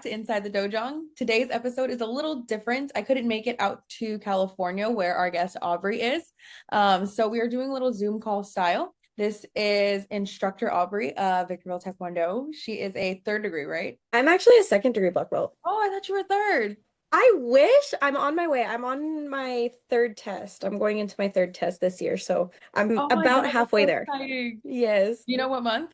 to Inside the Dojang. Today's episode is a little different. I couldn't make it out to California where our guest Aubrey is. So we are doing a little Zoom call style. This is Instructor Aubrie of Victorville Taekwondo. She is a third degree, right? I'm actually a second degree black belt. Oh, I thought you were third. I wish. I'm on my way. I'm on my third test. I'm going into my third test this year, so I'm Oh my about God, that's halfway so there. exciting. Yes. You know what month?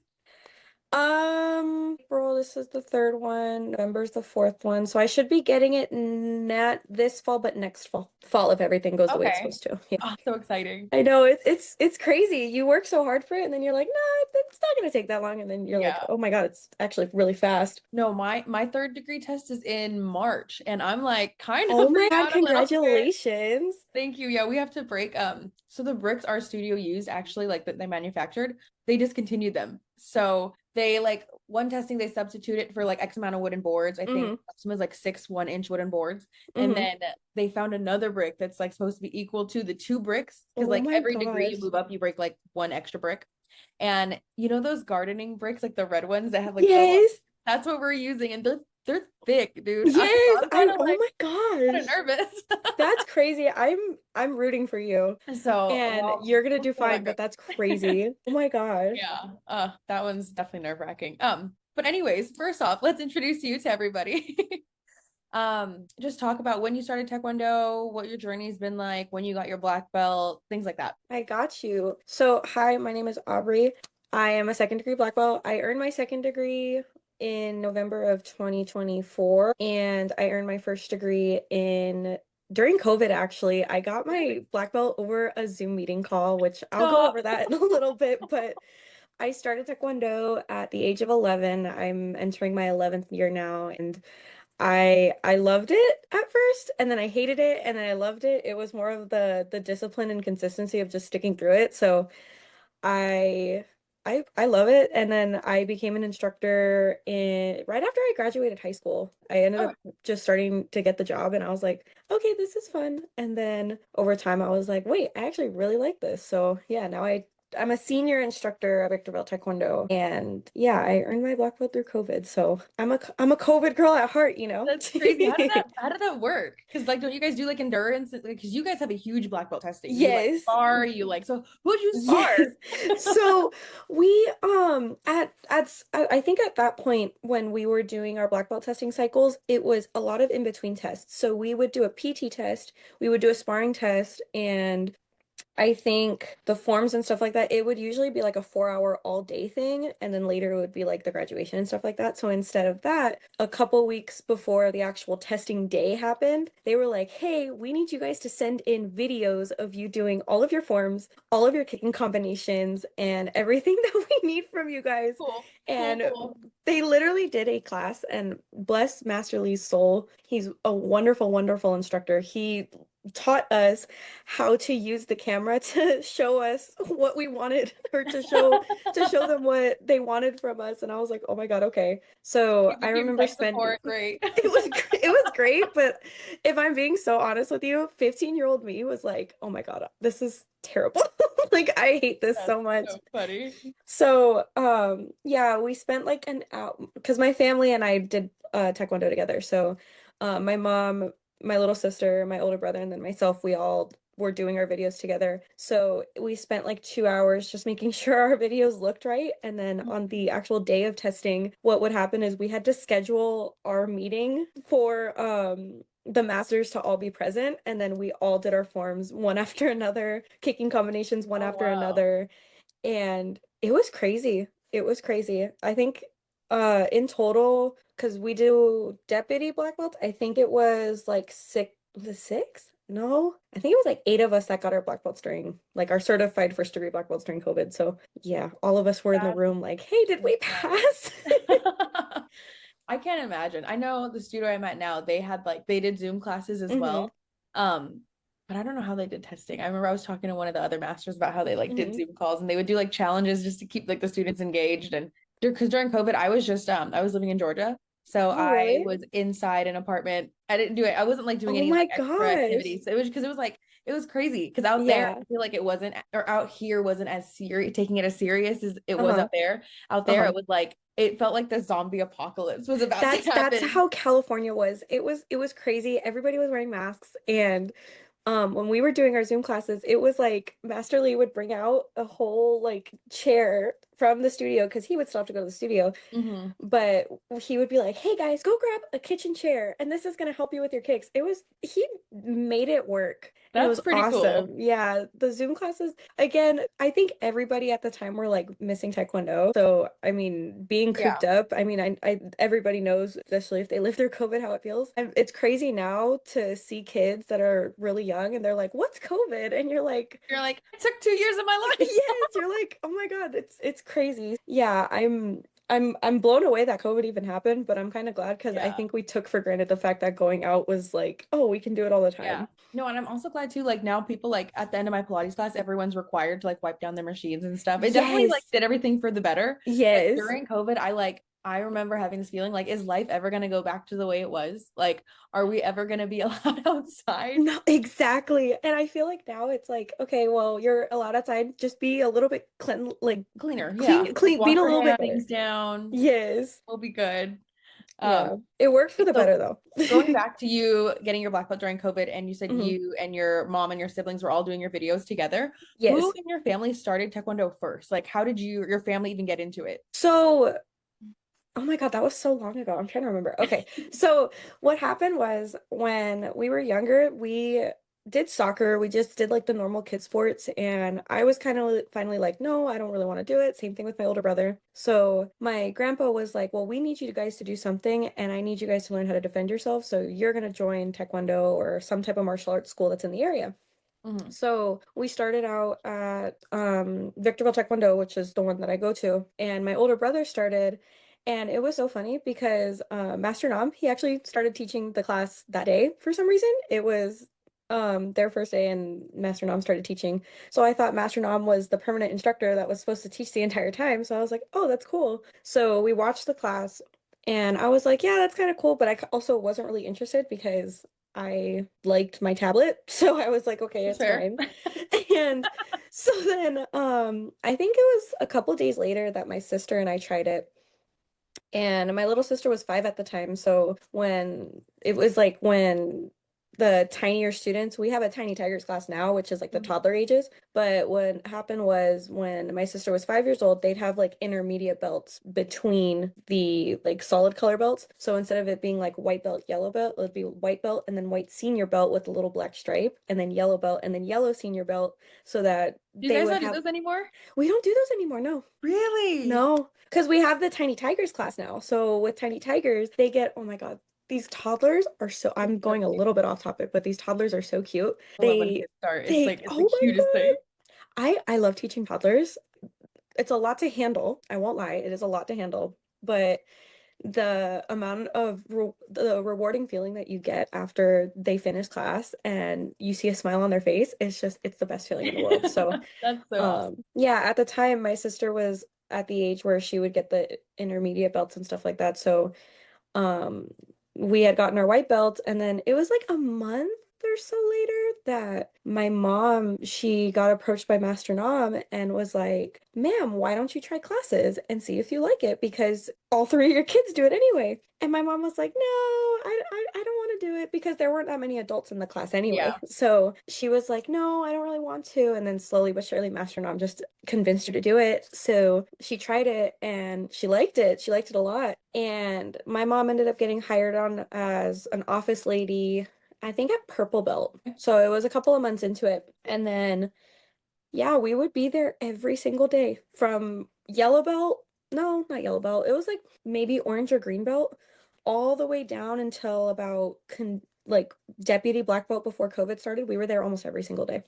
April, this is the third one. November's the fourth one. So I should be getting it not this fall, but next fall. Fall if everything goes the way it's Okay. supposed to. Yeah. Oh, so exciting. I know it's crazy. You work so hard for it, and then you're like, nah, it's not gonna take that long. And then you're like, Yeah. oh my God, it's actually really fast. No, my third degree test is in March, and I'm like kind Oh of my freaked God, out a little bit. congratulations. Thank you. Yeah, we have to break. So the bricks our studio used actually, like that they manufactured, they discontinued them. So they like one testing they substituted for like X amount of wooden boards. I think Mm-hmm. some is like 6 1-inch wooden boards, and Mm-hmm. then they found another brick that's like supposed to be equal to the two bricks because Oh like my every degree gosh. you move up, you break like one extra brick. And you know those gardening bricks, like the red ones that have like the Yes. that's what we're using, and they're thick, dude. Yes. I'm kind of Oh like my kind of gosh. nervous. That's crazy. I'm rooting for you. So, And well, you're gonna we'll do see how fine, that but goes. that's crazy. Oh my gosh. Yeah. That one's definitely nerve-wracking. But anyways, first off, let's introduce you to everybody. Just talk about when you started Taekwondo, what your journey's been like, when you got your black belt, things like that. I got you. So, hi, my name is Aubrey. I am a second degree black belt. I earned my second degree in November of 2024, and I earned my first degree in during COVID, actually. I got my black belt over a Zoom meeting call, which I'll go Stop. over that in a little bit, but I started Taekwondo at the age of 11. I'm entering my 11th year now, and I loved it at first, and then I hated it, and then I loved it. It was more of the discipline and consistency of just sticking through it. So I I love it. And then I became an instructor in right after I graduated high school. I ended Okay. up just starting to get the job, and I was like, okay, this is fun. And then over time I was like, wait, I actually really like this. So yeah, now I'm a senior instructor at Victorville Taekwondo. And yeah, I earned my black belt through COVID. So I'm a COVID girl at heart, you know? That's crazy. How did that work? Because like don't you guys do like endurance? Like, because you guys have a huge black belt testing. You like Yes. spar, you like so who'd you spar? Yes. So we I think at that point when we were doing our black belt testing cycles, it was a lot of in between tests. So we would do a PT test, we would do a sparring test, and I think the forms and stuff like that, it would usually be like a 4 hour all day thing. And then later it would be like the graduation and stuff like that. So instead of that, a couple weeks before the actual testing day happened, they were like, hey, we need you guys to send in videos of you doing all of your forms, all of your kicking combinations, and everything that we need from you guys. Cool. Cool, And cool. they literally did a class, and bless Master Lee's soul, he's a wonderful, wonderful instructor. He taught us how to use the camera to show us what we wanted or to show them what they wanted from us, and I was like, oh my God, okay. So I He was remember like spending support, great. it was great, but if I'm being so honest with you, 15-year-old me was like, oh my God, this is terrible. Like I hate this That's so much. so funny. So, yeah, we spent like an hour because my family and I did taekwondo together. So, my mom, my little sister, my older brother, and then myself, we all were doing our videos together. So we spent like 2 hours just making sure our videos looked right. And then on the actual day of testing, what would happen is we had to schedule our meeting for the masters to all be present, and then we all did our forms one after another, kicking combinations one Oh after wow. another, and it was crazy. It was crazy. I think in total, because we do deputy black belts, I think it was like six, was it six? No, I think it was like eight of us that got our black belts during like our certified first degree black belts during COVID. So yeah, all of us were in the That's room like, hey, did we pass? insane. I can't imagine. I know the studio I'm at now, they had like they did Zoom classes as Hmm. well. Um, but I don't know how they did testing. I remember I was talking to one of the other masters about how they like did Hmm. Zoom calls and they would do like challenges just to keep like the students engaged. And because during COVID, I was just I was living in Georgia. So Oh, I really? was inside an apartment. I didn't do it. I wasn't like doing Oh any my like extra gosh. activities. So it was because it was like it was crazy. Because out there, Yeah. I feel like it wasn't or out here wasn't as serious taking it as serious as it was Uh-huh. up there. Out there, Uh-huh. it was like it felt like the zombie apocalypse was about to That's happen. how California was. It was crazy. Everybody was wearing masks, and when we were doing our Zoom classes, it was like Master Lee would bring out a whole like chair from the studio because he would still have to go to the studio, Hmm. but he would be like, "Hey guys, go grab a kitchen chair, and this is gonna help you with your kicks." He made it work, and it That's was pretty cool. awesome. Yeah, the Zoom classes, again, I think everybody at the time were like missing Taekwondo. So, I mean, being cooped Yeah. up, I mean, I everybody knows, especially if they live through COVID, how it feels. And it's crazy now to see kids that are really young and they're like, "What's COVID?" And you're like, You're like, it took 2 years of my life. yes, you're like, oh my God, it's crazy. Yeah, I'm blown away that COVID even happened, but I'm kind of glad because I Yeah. think we took for granted the fact that going out was like, oh, we can do it all the Yeah. time. No, and I'm also glad too, like now people like at the end of my Pilates class, everyone's required to like wipe down their machines and stuff. It definitely like Yes. did everything for the better. But Yes. during COVID, I remember having this feeling like, is life ever gonna go back to the way it was? Like, are we ever gonna be allowed outside? No, exactly. And I feel like now it's like, okay, well, you're allowed outside, just be a little bit clean, like Cleaner, yeah. Like clean, being wash a your little bit hands, better. things down, Yes. we'll be good. Um, Yeah. It worked for okay, the so better though. going back to you getting your black belt during COVID, and you said Mhm. you and your mom and your siblings were all doing your videos together. Who Yes. in your family started Taekwondo first? Like, how did your family even get into it? So oh my God, that was so long ago. I'm trying to remember. Okay. So what happened was when we were younger, we did soccer. We just did like the normal kid sports. And I was kind of finally like, no, I don't really want to do it. Same thing with my older brother. So my grandpa was like, well, we need you guys to do something and I need you guys to learn how to defend yourself. So you're going to join Taekwondo or some type of martial arts school that's in the area. Hmm. So we started out at Victorville Taekwondo, which is the one that I go to, and my older brother started, and it was so funny because Master Nam, he actually started teaching the class that day for some reason. It was their first day, and Master Nam started teaching. So I thought Master Nam was the permanent instructor that was supposed to teach the entire time. So I was like, oh, that's cool. So we watched the class. And I was like, yeah, that's kind of cool, but also wasn't really interested because I liked my tablet. So I was like, okay, That's it's fair. fine. And so then I think it was a couple days later that my sister and I tried it. And my little sister was 5 at the time. So when it was like when the tinier students, we have a Tiny Tigers class now, which is like the Mhm. toddler ages. But what happened was when my sister was 5 years old, they'd have like intermediate belts between the like solid color belts. So instead of it being like white belt, yellow belt, it would be white belt and then white senior belt with a little black stripe, and then yellow belt and then yellow senior belt so that Do you they guys would not do have. those anymore? We don't do those anymore, no. Really? No, because we have the Tiny Tigers class now. So with Tiny Tigers, they get, oh my God, these toddlers are so, It's I'm so going a cute. little bit off topic, but these toddlers are so cute. I love when kids start. It's like it's the Oh my cutest thing. God. I love teaching toddlers. It's a lot to handle. I won't lie. It is a lot to handle, but the amount of the rewarding feeling that you get after they finish class and you see a smile on their face, it's the best feeling in the world. So That's so awesome. yeah, at the time, my sister was at the age where she would get the intermediate belts and stuff like that. So, um, we had gotten our white belt, and then it was like a month or so later that my mom, she got approached by Master Nam and was like, "Ma'am, why don't you try classes and see if you like it? Because all three of your kids do it anyway." And my mom was like, "No, I don't want to do it because there weren't that many adults in the class anyway." Yeah. So she was like, "No, I don't really want to." And then slowly but surely, Master Nam just convinced her to do it. So she tried it and she liked it. She liked it a lot. And my mom ended up getting hired on as an office lady, I think at Purple Belt. So it was a couple of months into it. And then, yeah, we would be there every single day from yellow belt. No, not yellow belt. It was like maybe orange or green belt all the way down until about like deputy black belt before COVID started. We were there almost every single day.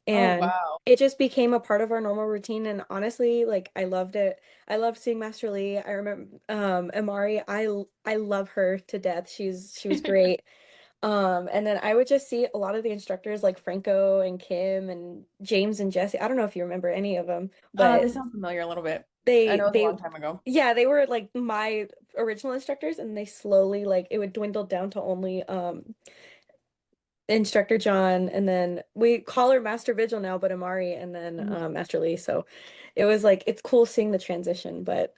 Oh And wow. it just became a part of our normal routine. And honestly, like I loved it. I loved seeing Master Lee. I remember Amari, I love her to death. She was great. And then I would just see a lot of the instructors like Franco and Kim and James and Jesse. I don't know if you remember any of them, This but sounds familiar a little bit. I they know it was a they long time ago. yeah, they were like my original instructors and they slowly like it would dwindle down to only Instructor John, and then we call her Master Vigil now, but Amari, and then Mhm. Master Lee. So it was like it's cool seeing the transition, but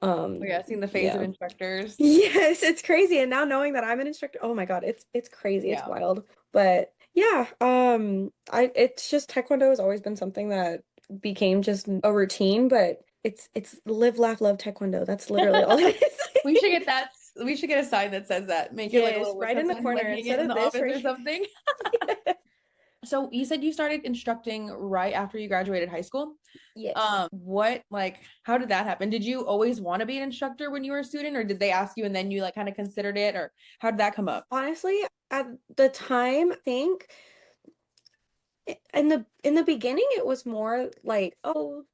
Oh yeah, seeing the phase of Yeah. instructors. Yes, it's crazy. And now knowing that I'm an instructor, oh my God, it's crazy. It's Yeah. wild. But yeah, I it's just Taekwondo has always been something that became just a routine, but it's live, laugh, love Taekwondo. That's literally all it We is. should get that. We should get a sign that says that. Make it like a Yes, little wood right in the pencil and corner like hang instead it in of the this office right or something. here. So you said you started instructing right after you graduated high school. Yes. What like how did that happen? Did you always want to be an instructor when you were a student, or did they ask you and then you like kind of considered it, or how did that come up? Honestly, at the time, I think in the beginning it was more like, oh,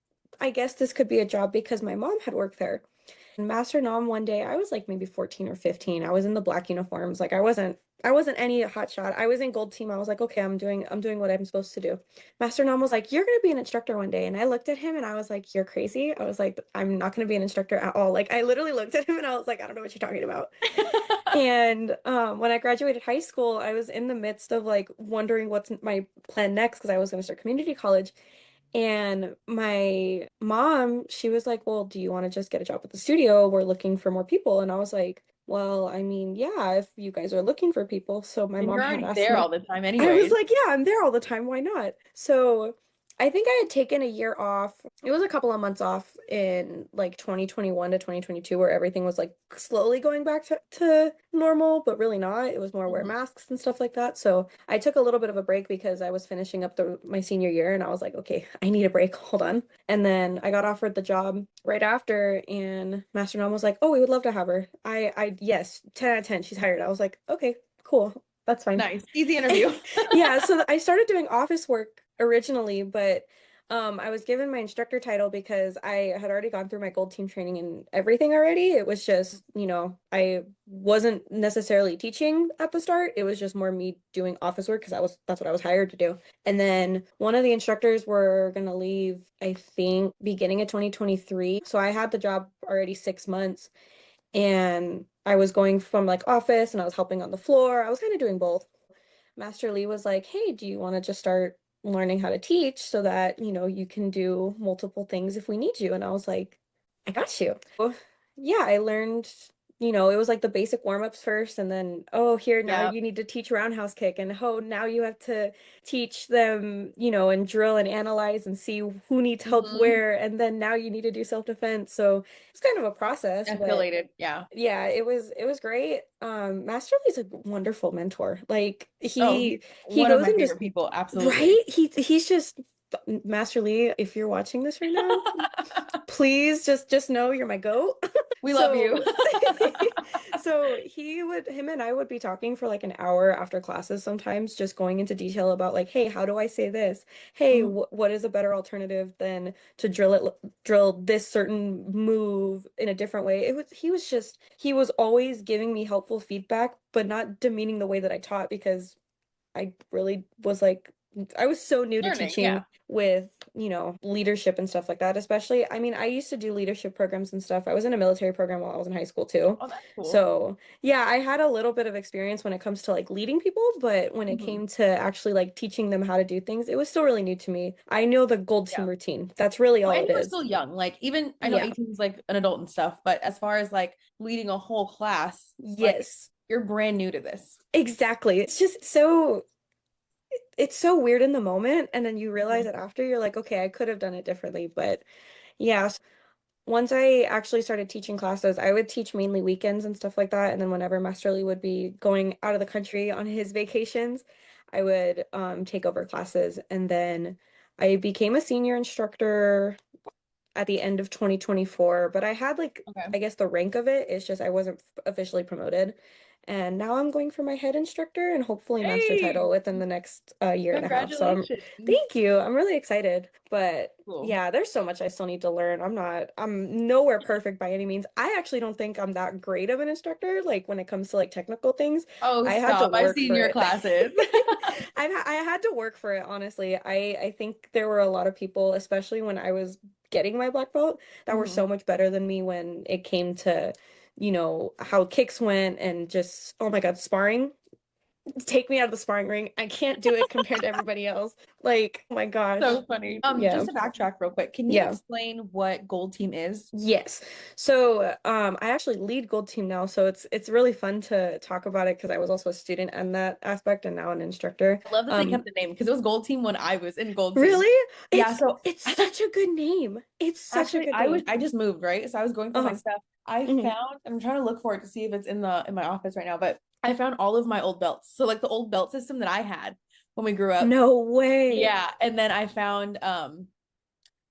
I guess this could be a job because my mom had worked there. Master Nom one day, I was like maybe 14 or 15. I was in the black uniforms. Like I wasn't any hot shot. I was in gold team. I was like, okay, I'm doing what I'm supposed to do. Master Nom was like, you're gonna be an instructor one day. And I looked at him and I was like, you're crazy. I was like, I'm not gonna be an instructor at all. Like I literally looked at him and I was like, I don't know what you're talking about. And when I graduated high school, I was in the midst of like wondering what's my plan next because I was going to start community college. And my mom, she was like, well, do you want to just get a job at the studio? We're looking for more people. And I was like, well, I mean, yeah, if you guys are looking for people. So my And mom you're had already asked there my, all the time I was anyways. like, yeah, I'm there all the time. Why not? So I think I had taken a year off. It was a couple of months off in like 2021 to 2022 where everything was like slowly going back to normal, but really not. It was more wear Mhm. masks and stuff like that. So I took a little bit of a break because I was finishing up my senior year and I was like, okay, I need a break. Hold on. And then I got offered the job right after and Master Nom was like, oh, we would love to have her. Yes, 10 out of 10. She's hired. I was like, okay, cool. That's fine. Nice. Easy interview. Yeah, so I started doing office work originally, but I was given my instructor title because I had already gone through my gold team training and everything already. It was just, I wasn't necessarily teaching at the start. It was just more me doing office work because that's what I was hired to do. And then one of the instructors were gonna leave, I think, beginning of 2023. So I had the job already 6 months and I was going from like office and I was helping on the floor. I was kind of doing both. Master Lee was like, hey, do you want to just start learning how to teach so that, you can do multiple things if we need you? And I was like, I got you. Yeah, I learned, it was like the basic warm-ups first, and then, oh, here, now Yeah. you need to teach roundhouse kick, and oh, now you have to teach them, and drill and analyze and see who needs help Hmm. where, and then now you need to do self-defense. So it's kind of a process, but Escalated. Yeah. yeah, it was great. Master Lee's a wonderful mentor. Like Oh, he one of goes my and just favorite people. Absolutely. right. He's just Master Lee. If you're watching this right now, please just know you're my goat. We love you. So so him and I would be talking for like an hour after classes sometimes, just going into detail about like, hey, how do I say this? Hey, Mhm. what is a better alternative than to drill this certain move in a different way? He was always giving me helpful feedback, but not demeaning the way that I taught because I really was like, I was so new to Learning. Yeah. teaching with, leadership and stuff like that. Especially, I mean, I used to do leadership programs and stuff. I was in a military program while I was in high school too. Oh, that's cool. So, yeah, I had a little bit of experience when it comes to like leading people, but when it Hmm. came to actually like teaching them how to do things, it was still really new to me. I know the gold team Yeah. routine. That's really Well, all and it you were is. still young. Like even I know Yeah. 18 is like an adult and stuff, but as far as like leading a whole class, like Yes. you're brand new to this. Exactly. It's so weird in the moment, and then you realize Mhm. it after. You're like, okay, I could have done it differently, but yeah. Once I actually started teaching classes, I would teach mainly weekends and stuff like that. And then whenever Master Lee would be going out of the country on his vacations, I would take over classes. And then I became a senior instructor at the end of 2024, but I had like, Okay. I guess the rank of it is just I wasn't officially promoted. And now I'm going for my head instructor and hopefully master Hey, title within the next year and a half. So congratulations. thank you. I'm really excited. But Cool. yeah, there's so much I still need to learn. I'm nowhere perfect by any means. I actually don't think I'm that great of an instructor, like when it comes to like technical things. Oh, I had to stop. I've work seen for your it. classes. I had to work for it, honestly. I think there were a lot of people, especially when I was getting my black belt, that were Mhm. so much better than me when it came to, how kicks went and just, oh my God, sparring. take me out of the sparring ring. I can't do it compared to everybody else. Like, oh my gosh. So funny. Yeah. Just to backtrack real quick, can you Yeah. explain what Gold Team is? Yes. So, I actually lead Gold Team now, so it's really fun to talk about it because I was also a student in that aspect and now an instructor. I love that they kept Um, the name because it was Gold Team when I was in Gold Team. really? Yeah, so It's such a good name. It's such a actually good name. I just moved, right? So I was going through my Uh-huh. stuff. I Hmm. found, I'm trying to look for it to see if it's in the in my office right now, but I found all of my old belts. So like the old belt system that I had when we grew up. No way. Yeah, and then I found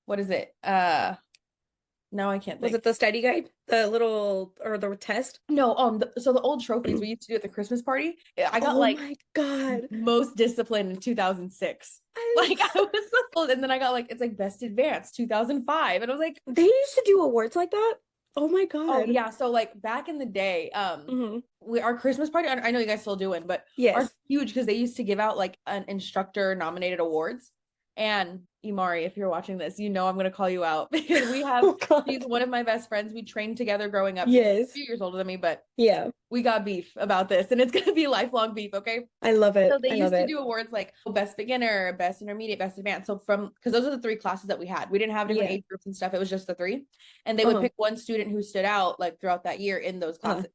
what is it? Now I can't Was think. it the study guide? The little or the test? No, so the old trophies we used to do at the Christmas party, I got Oh like my God. most disciplined in 2006. I Like I was so old, and then I got like it's like best advanced 2005, and I was like, They used to do awards like that? Oh my oh God. yeah. So like back in the day, Hmm. we our Christmas party. I know you guys still doing, but ours Yes. huge because they used to give out like an instructor nominated awards. And Imari, if you're watching this, you know I'm gonna call you out because we have. Oh God. She's one of my best friends. We trained together growing up. She's a Yes. few years older than me, but Yeah. we got beef about this, and it's gonna be lifelong beef. Okay. I love So it. they I love used to it. do awards like best beginner, best intermediate, best advanced. So from because those are the three classes that we had. We didn't have different Yeah. age groups and stuff. It was just the three. And they would Uh-huh. pick one student who stood out like throughout that year in those Uh-huh. classes.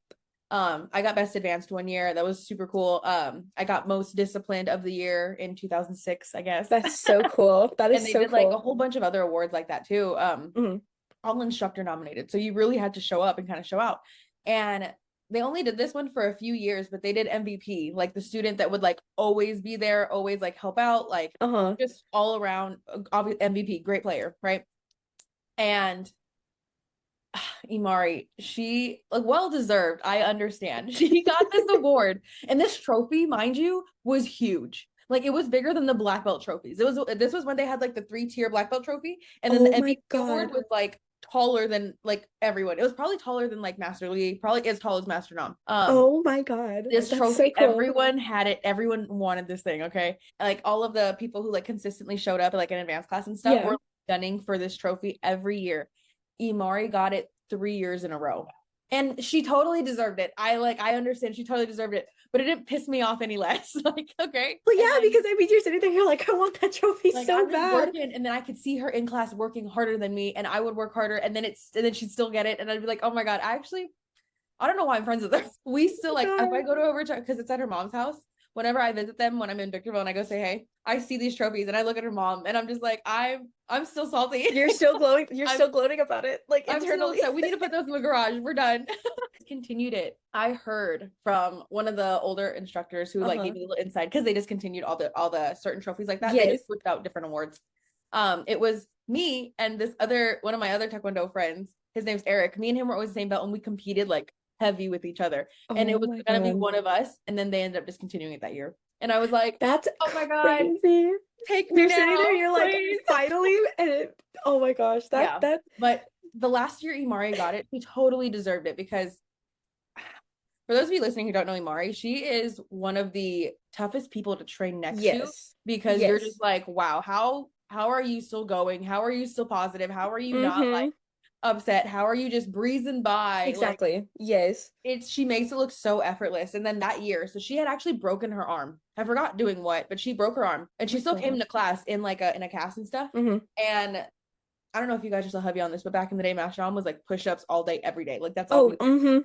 I got best advanced one year. That was super cool. I got most disciplined of the year in 2006, I guess. That's so cool. That And is they so did like a cool. whole bunch of other awards like that too. Hmm. All instructor nominated. So you really had to show up and kind of show out. And they only did this one for a few years, but they did MVP, like the student that would like always be there, always like help out, like Uh-huh. just all around MVP, great player, right? And Imari, she like well deserved. I understand. She got this award, and this trophy, mind you, was huge. Like it was bigger than the black belt trophies. It was this was when they had like the three-tier black belt trophy, and then the Oh my MVP award God. was like taller than like everyone. It was probably taller than like Master Lee, probably as tall as Master Nom. Oh my God. This That's so trophy, cool. everyone had it. Everyone wanted this thing. Okay, like all of the people who like consistently showed up like in advanced class and stuff Yeah. were gunning for this trophy every year. Imari got it 3 years in a row. And she totally deserved it. I understand she totally deserved it, but it didn't piss me off any less. Like, okay. Well, And yeah, then because I mean, you're sitting there, you're like, I want that trophy like so I'm just bad. working and then I could see her in class working harder than me and I would work harder and then she'd still get it and I'd be like, "Oh my God, I don't know why I'm friends with her." We still like if I God. go to over because it's at her mom's house. Whenever I visit them when I'm in Victorville and I go say hey, I see these trophies and I look at her mom and I'm just like I'm still salty. You're still glowing. You're I'm still gloating about it, like I'm still internally. upset. We need to put those in the garage. We're done. Continued it. I heard from one of the older instructors who like Uh-huh. gave me a little insight because they discontinued all the certain trophies like that. They just Yes. switched out different awards. It was me and this other one of my other Taekwondo friends. His name's Eric. Me and him were always the same belt, and we competed like heavy with each other. And it Oh was my gonna be God. one of us, and then they ended up discontinuing it that year. And I was like, That's oh my God, crazy. take me You're sitting there, now, you're like, please. finally, and oh my gosh, Yeah. that But the last year Imari got it, he totally deserved it because for those of you listening who don't know Imari, she is one of the toughest people to train next to yes. because you're Yes. just like, wow, how are you still going? How are you still positive? How are you not Mm-hmm. like upset? How are you just breezing by? Like Exactly. Yes. it's she makes it look so effortless. And then that year, so she had actually broken her arm. I forgot doing what, but she broke her arm and Oh she my still came God. into class in like a in a cast and stuff. Mm-hmm. And I don't know if you guys are still heavy on this, but back in the day, Master Rom was like push-ups all day, every day. Like that's all Oh, we mm-hmm. Mm-hmm.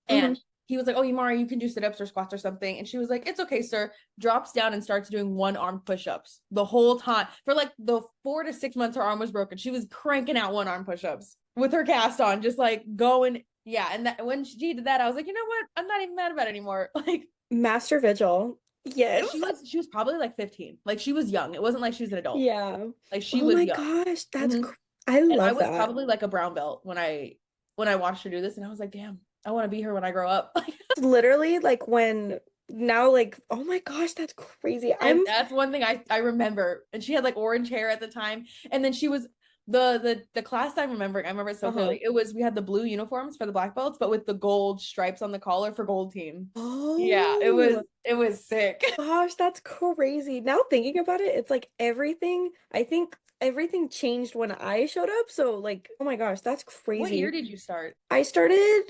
and he was like, "Oh, Yumari, you can do sit-ups or squats or something." And she was like, "It's okay, sir." Drops down and starts doing one-arm push-ups the whole time. For like the 4 to 6 months her arm was broken, she was cranking out one-arm push-ups with her cast on, just like going. Yeah, and that when she did that, I was like, you know what? I'm not even mad about it anymore. Like, Master Vigil. and Yes. she was probably like 15. Like she was young. It wasn't like she was an adult. Yeah. Like she Oh was my young. gosh, Mhm. I And I love was that. probably like a brown belt when I watched her do this, and I was like, damn, I want to be her when I grow up. Literally like when now like oh my gosh, that's crazy. And that's one thing I remember. And she had like orange hair at the time. And then she was the class I'm remembering, I remember it so Uh-huh. clearly. It was we had the blue uniforms for the black belts, but with the gold stripes on the collar for gold team. Yeah, Oh it was sick. gosh, that's crazy. Now thinking about it, it's like everything, I think everything changed when I showed up. So like, oh my gosh, that's What year crazy. did you start? I started,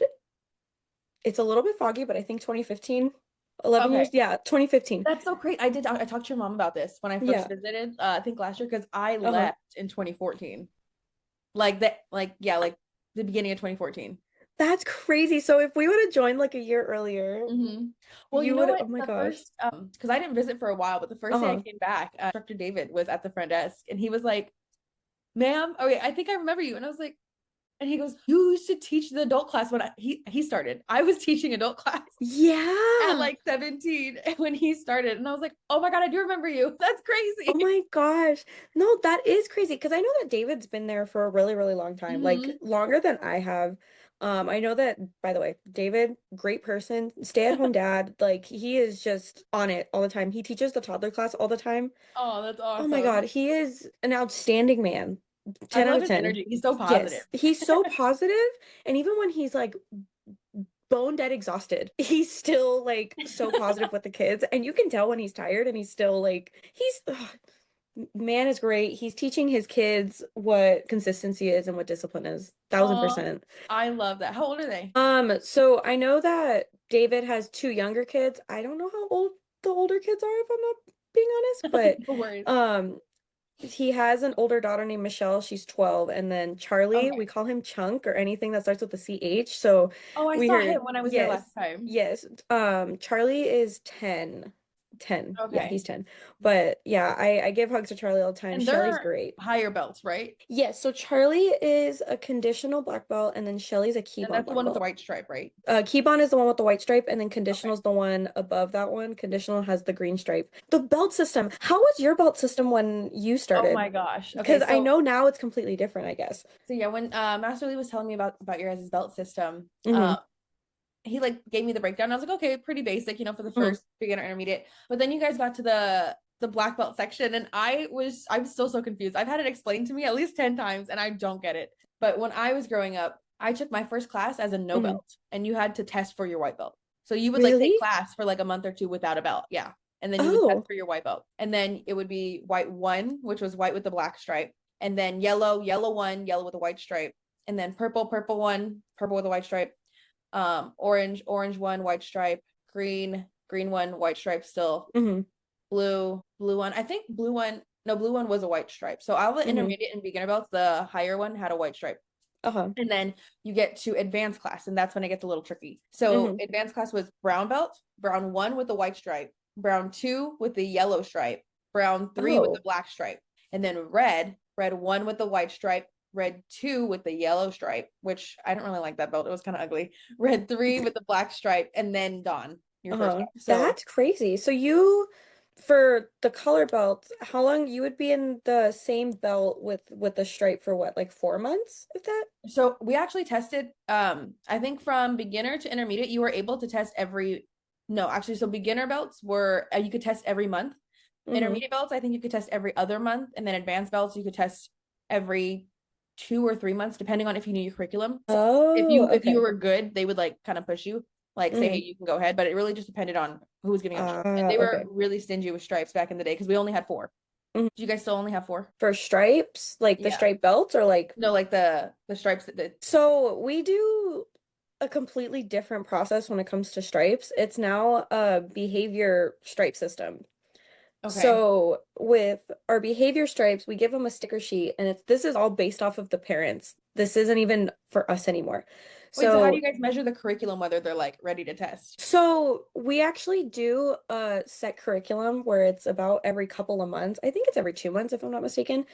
it's a little bit foggy, but I think 2015. 11 years, Okay. yeah, 2015. That's so great. I talked to your mom about this when I first Yeah. visited, I think last year, because I Uh-huh. left in 2014. Like that, like, yeah, like the beginning of 2014. That's crazy. So if we would have joined like a year earlier, Hmm. Well, you you know would, what? oh my The gosh. first, because I didn't visit for a while, but the first day I Uh-huh. came back, Instructor David was at the front desk and he was like, ma'am, okay, I think I remember you. And I was like, and he goes, you used to teach the adult class when he started. I was teaching adult class at Yeah. like 17 when he started. And I was like, oh my God, I do remember you. That's Oh crazy. my gosh. No, that is crazy because I know that David's been there for a really, really long time, like Hmm. longer than I have. I know that, by the way, David, great person, stay-at-home dad, like he is just on it all the time. He teaches the toddler class all the time. Oh, that's Oh my God, awesome. he is an outstanding man. I 10 out love of his 10. energy. He's so positive. Yes, he's so positive, and even when he's like bone dead exhausted, he's still like so positive with the kids, and you can tell when he's tired and he's still like he's ugh, man is great. He's teaching his kids what consistency is and what discipline is. Thousand Oh, percent. I love that. How old are they? So I know that David has two younger kids. I don't know how old the older kids are, if I'm not being honest, but No worries. um he has an older daughter named Michelle. She's 12. And then Charlie, we Okay. call him Chunk or anything that starts with the CH. So Oh, I we saw heard, him when I was there yes, last time. yes. Charlie is 10. 10. Yeah, Okay. he's 10. But yeah, I give hugs to Charlie all the time. And Shelly's they're great. higher belts, right? Yes, so Charlie is a conditional black belt, and then Shelly's a And Keybon that's the black one with the belt. white stripe, right? Keybon is the one with the white stripe, and then Okay. conditional is the one above that one. Conditional has the green stripe. The belt system. How was your belt system when you Oh started? my gosh. Okay, Because I know now it's completely different, I guess. so yeah, when Master Lee was telling me about your guys' belt system, Hmm. he like gave me the breakdown. I was like, okay, pretty basic, for the Hmm. first beginner intermediate. But then you guys got to the black belt section, and I'm still so confused. I've had it explained to me at least 10 times, and I don't get it. But when I was growing up, I took my first class as a no Hmm. belt, and you had to test for your white belt. So you would like take Really? class for like a month or two without a belt, yeah. And then you would test Oh. for your white belt. And then it would be white one, which was white with the black stripe, and then yellow, yellow one, yellow with a white stripe, and then purple, purple one, purple with a white stripe, orange, orange one, white stripe, green, green one, white stripe still, Hmm. blue, blue one. I think blue one, no, blue one was a white stripe. So all the Hmm. intermediate and beginner belts, the higher one had a white stripe. Uh-huh. And then you get to advanced class, and that's when it gets a little tricky. So Hmm. advanced class was brown belt, brown one with the white stripe, brown two with the yellow stripe, brown three with the Oh. black stripe, and then red one with the white stripe, red two with the yellow stripe, which I don't really like that belt. It was kind of ugly. Red three with the black stripe, and then dawn, your first Uh-huh. class. So That's crazy. So you, for the color belt, how long you would be in the same belt with the stripe for what, like 4 months, if that? so we actually tested, I think from beginner to intermediate, you were able to test every, no, actually, so beginner belts were, you could test every month. Hmm. Intermediate belts, I think you could test every other month, and then advanced belts, you could test every 2 or 3 months, depending on if you knew your curriculum. So if Oh, you okay. were good, they would like kind of push you, like say, hey, Hmm. you can go ahead. But it really just depended on who was giving out stripes. And they were Okay. really stingy with stripes back in the day because we only had four. Mhm. Do you guys still only have four? For stripes, like the Yeah. striped belts, or like, No, like the stripes that so we do a completely different process when it comes to stripes. It's now a behavior stripe system. okay. So with our behavior stripes, we give them a sticker sheet, and this is all based off of the parents. This isn't even for us anymore. Wait, so how do So you guys measure the curriculum whether they're like ready to test? so we actually do a set curriculum where it's about every couple of months. I think it's every 2 months if I'm not mistaken.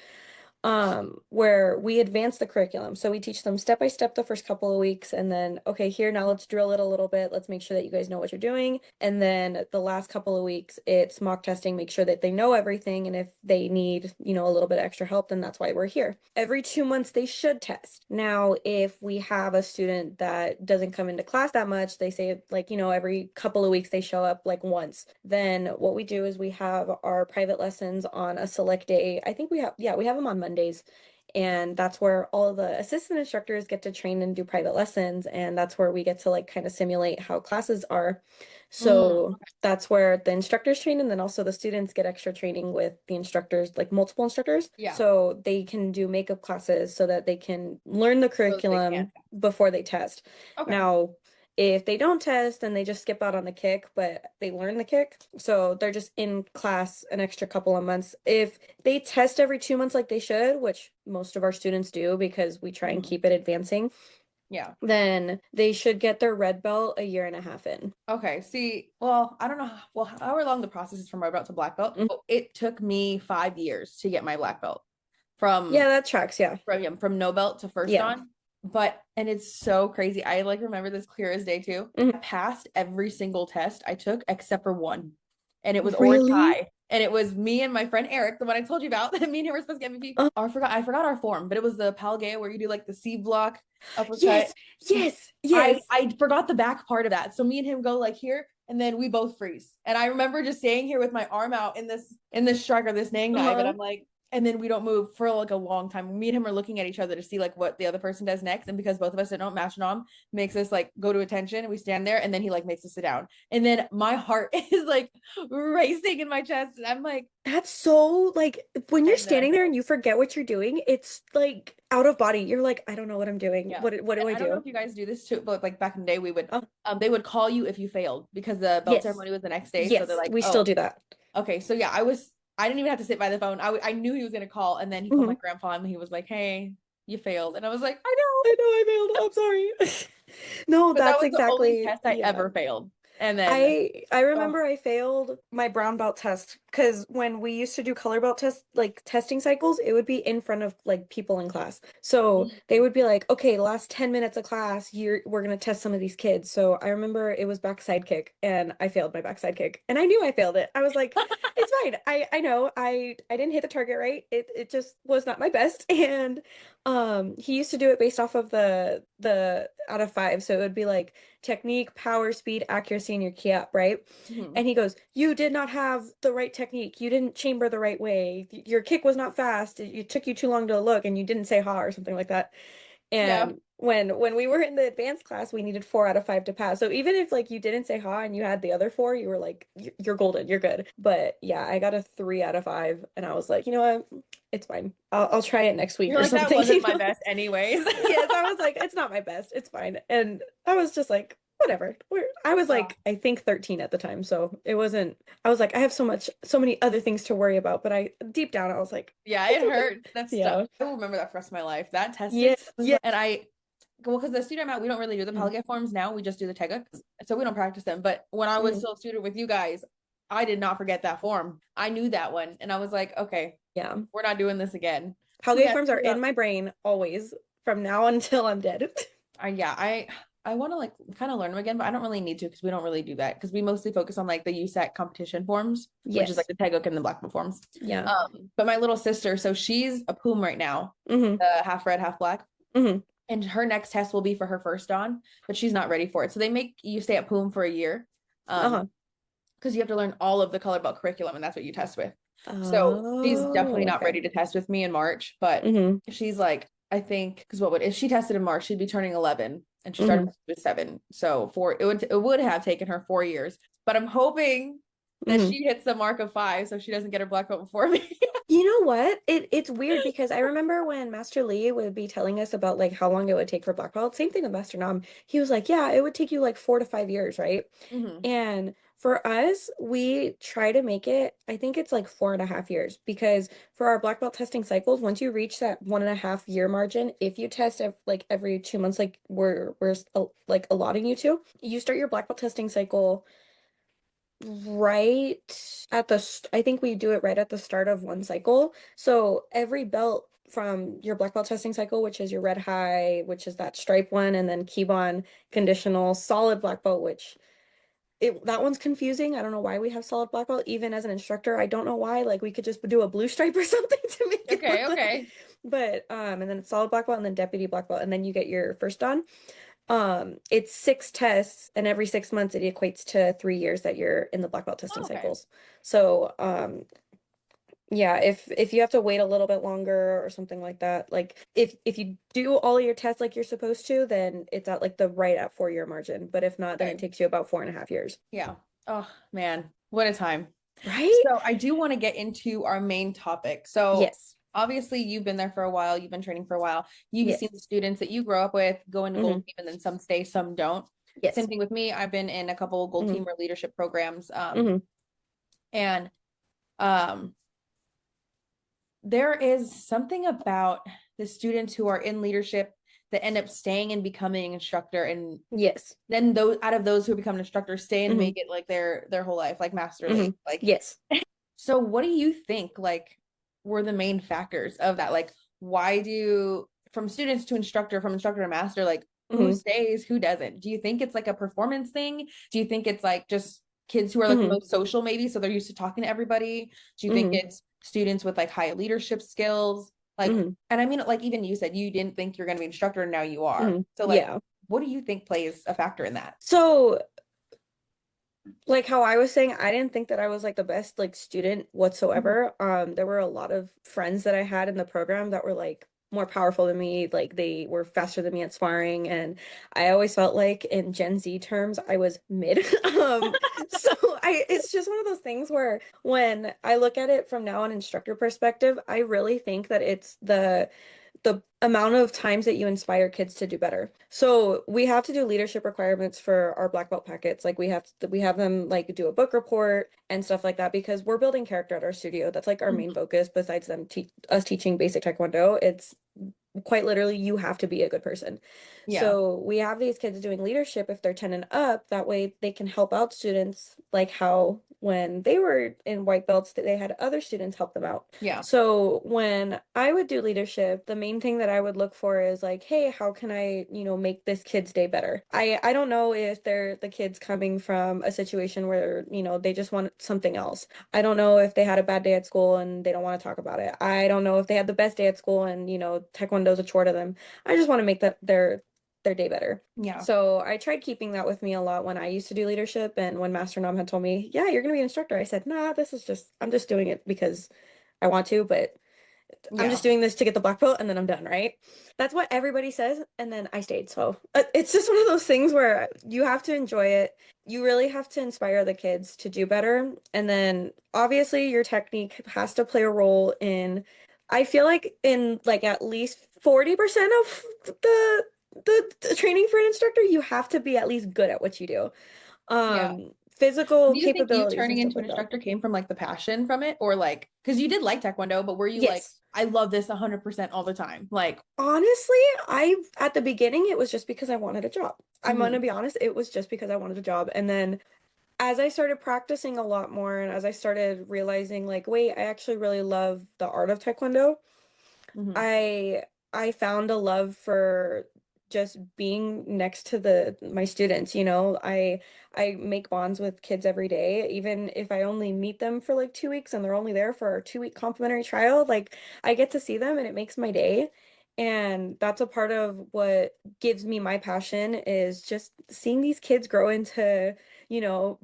Where we advance the curriculum. So we teach them step by step the first couple of weeks, and then, okay, here, now let's drill it a little bit. Let's make sure that you guys know what you're doing. And then the last couple of weeks, it's mock testing, make sure that they know everything. And if they need, a little bit extra help, then that's why we're here. Every 2 months, they should test. Now, if we have a student that doesn't come into class that much, they say, like, every couple of weeks they show up like once, then what we do is we have our private lessons on a select day. I think we have them on Mondays. And that's where all of the assistant instructors get to train and do private lessons. And that's where we get to like kind of simulate how classes are. Mm, So that's where the instructors train, and then also the students get extra training with the instructors, like multiple instructors. yeah, So they can do makeup classes so that they can learn the so that they can curriculum test. before they test. Okay. Now, If they don't test, then they just skip out on the kick, but they learn the kick. So they're just in class an extra couple of months. If they test every 2 months like they should, which most of our students do because we try and Mhm. keep it advancing, Yeah. then they should get their red belt a year and a half in. Okay. See, well, I don't know, well, however long the process is from red belt to black belt, Mhm. but it took me 5 years to get my black belt from Yeah, that tracks. Yeah. from no belt to first Yeah. on. But and it's so crazy. I like remember this clear as day too. I Mhm. passed every single test I took except for one. And it was orange Really? high. And it was me and my friend Eric, the one I told you about, that me and him were supposed to get MVP. Uh, Oh, I forgot our form, but it was the Palgea where you do like the C block uppercut. yes, yes, I yes. I forgot the back part of that. So me and him go like here, and then we both freeze. And I remember just staying here with my arm out in this striker, this Nang knife, and Uh-huh. I'm like, and then we don't move for like a long time. Me and him are looking at each other to see like what the other person does next. And because both of us don't match nom, makes us like go to attention and we stand there, and then he like makes us sit down. And then my heart is like racing in my chest. And I'm like, That's so like when you're and then I standing there and failed. you forget what you're doing, it's like out of body. You're like, I don't know what I'm doing. Yeah. What do And I I don't know do? if you guys do this too, but like back in the day, we would Oh, they would call you if you failed because the belt yes. ceremony was the next day. So they're Yes, like, we still oh, do that. okay. So yeah, I didn't even have to sit by the phone. I knew he was gonna call, and then he called my Mhm. grandpa and he was like, "Hey, you failed," and I was like, "I know," I know I failed. I'm sorry. No, but that that's was the only exactly, test I yeah. ever failed. And then, I oh, remember I failed my brown belt test because when we used to do color belt test like testing cycles, it would be in front of like people in class. So they would be like, okay, the last 10 minutes of class, we're gonna test some of these kids. So I remember it was backside kick and I failed my backside kick. And I knew I failed it. I was like, it's fine. I know I didn't hit the target right. It just was not my best. And he used to do it based off of the out of five. So it would be like technique, power, speed, accuracy, and your key up, right? mhm. And he goes, you did not have the right technique. You didn't chamber the right way. Your kick was not fast. It took you too long to look, and you didn't say ha or something like that. Yeah, And when we were in the advanced class, we needed 4 out of 5 to pass. So even if like you didn't say ha and you had the other four, you were like, you're golden, you're good. But yeah, I got a 3 out of 5, and I was like, you know what? It's fine. I'll try it next week you're or like that something, wasn't you my know? best, anyways. Yes, I was like, it's not my best. It's fine. And I was just like, whatever. I was Oh, like, I think 13 at the time. So it wasn't, I was like, I have so many other things to worry about. But deep down, I was like, yeah, it's it okay. hurts. That's stuff. Yeah. I will remember that for the rest of my life. That testing Yes. was Yeah. like, and I well, because the student amount, we don't really do the Mm, Palliative forms now. We just do the Tega, so we don't practice them. But when I was mm, still a student with you guys, I did not forget that form. I knew that one, and I was like, okay, yeah. we're not doing this again. So Holiday yeah, forms are in my brain always from now until I'm dead. yeah, I want to like kind of learn them again, but I don't really need to because we don't really do that because we mostly focus on like the USAC competition forms, which is like Yes. the Teguk and the black belt forms. Yeah. But my little sister, so she's a poom right now, Hmm. half red, half black. Hmm. And her next test will be for her first on, but she's not ready for it. So they make you stay at Poom for a year, Uh-huh. because you have to learn all of the color belt curriculum, and that's what you test with. So she's definitely Oh, not okay. ready to test with me in March, but Hmm. she's like, I think, because what would if she tested in March, she'd be turning 11, and she started Hmm. with 7. So it would have taken her 4 years, but I'm hoping that Hmm. she hits the mark of 5, so she doesn't get her black belt before me. You know what? It's weird because I remember when Master Lee would be telling us about like how long it would take for black belt. Same thing with Master Nam. He was like, yeah, it would take you like 4 to 5 years, right? Hmm. And for us, we try to make it, I think it's like 4.5 years because for our black belt testing cycles, once you reach that 1.5 year margin, if you test like every 2 months, like we're like allotting you to, you start your black belt testing cycle right at I think we do it right at the start of one cycle. So every belt from your black belt testing cycle, which is your red high, which is that stripe one, and then Kibon conditional solid black belt, which that one's confusing. I don't know why we have solid black belt. Even as an instructor, I don't know why. Like we could just do a blue stripe or something to make it Okay, look like. okay. But and then it's solid black belt and then deputy black belt, and then you get your first dan. It's 6 tests, and every 6 months it equates to 3 years that you're in the black belt testing Oh, okay. cycles. So, yeah, if you have to wait a little bit longer or something like that, like if you do all your tests like you're supposed to, then it's at like the right at 4 year margin. But if not, then it Okay. takes you about 4.5 years. Yeah. Oh man, what a time. Right? So I do want to get into our main topic. So Yes. obviously you've been there for a while, you've been training for a while. You've seen the Yes. students that you grow up with go into gold Hmm. team and then some stay, some don't. Same Yes. thing with me. I've been in a couple gold Hmm. team or leadership programs. Hmm. And um, there is something about the students who are in leadership that end up staying and becoming an instructor, and Yes. then those out of those who become an instructor stay and Hmm. make it like their whole life, like Hmm. masterly. Like, Yes. so what do you think like were the main factors of that? Like, why do from students to instructor, from instructor to master, like who Hmm. stays, who doesn't? Do you think it's like a performance thing? Do you think it's like just kids who are like the Hmm. most social, maybe, so they're used to talking to everybody? Do you think Hmm. it's students with like high leadership skills? Like, Hmm. and I mean, like even you said you didn't think you're going to be an instructor, and now you are. Hmm. So like, Yeah. what do you think plays a factor in that? So, like how I was saying, I didn't think that I was like the best like student Mhm. whatsoever. There were a lot of friends that I had in the program that were like more powerful than me, like they were faster than me at sparring, and I always felt like in Gen Z terms, I was mid. So it's just one of those things where when I look at it from now on instructor perspective, I really think that it's the amount of times that you inspire kids to do better. So we have to do leadership requirements for our black belt packets. Like we have them like do a book report and stuff like that because we're building character at our studio. That's like our main Mhm. focus besides them te us teaching basic taekwondo. It's quite literally you have to be a good person. Yeah. So we have these kids doing leadership if they're 10 and up. That way they can help out students like how when they were in white belts that they had other students help them out. Yeah. So when I would do leadership, the main thing that I would look for is like, hey, how can I, make this kid's day better? I don't know if they're the kids coming from a situation where, they just want something else. I don't know if they had a bad day at school and they don't want to talk about it. I don't know if they had the best day at school and, taekwondo's a chore to them. I just want to make that their day better. Yeah. So I tried keeping that with me a lot when I used to do leadership. And when Master Nam had told me, yeah, you're going to be an instructor, I said, nah, I'm just doing it because I want to, but I'm Yeah. just doing this to get the black belt and then I'm done, right? That's what everybody says. And then I stayed. So it's just one of those things where you have to enjoy it. You really have to inspire the kids to do better. And then obviously your technique has to play a role in, I feel like in like at least 40% of the training for an instructor, you have to be at least good at what you do. Yeah. Physical Do you think you capabilities and turning stuff into an like that. instructor came from like the passion from it, or like because you did like taekwondo, but were you like, Yes. I love this 100% all the time? Like, Honestly, I at the beginning it was just because I wanted a job. I'm gonna mhm, be honest, it was just because I wanted a job. And then as I started practicing a lot more and as I started realizing like, wait, I actually really love the art of Taekwondo, mhm, I I found a love for just being next to the my students, you know. I make bonds with kids every day, even if I only meet them for like 2 weeks and they're only there for a 2 week complimentary trial, like I get to see them and it makes my day. And that's a part of what gives me my passion is just seeing these kids grow into, you know,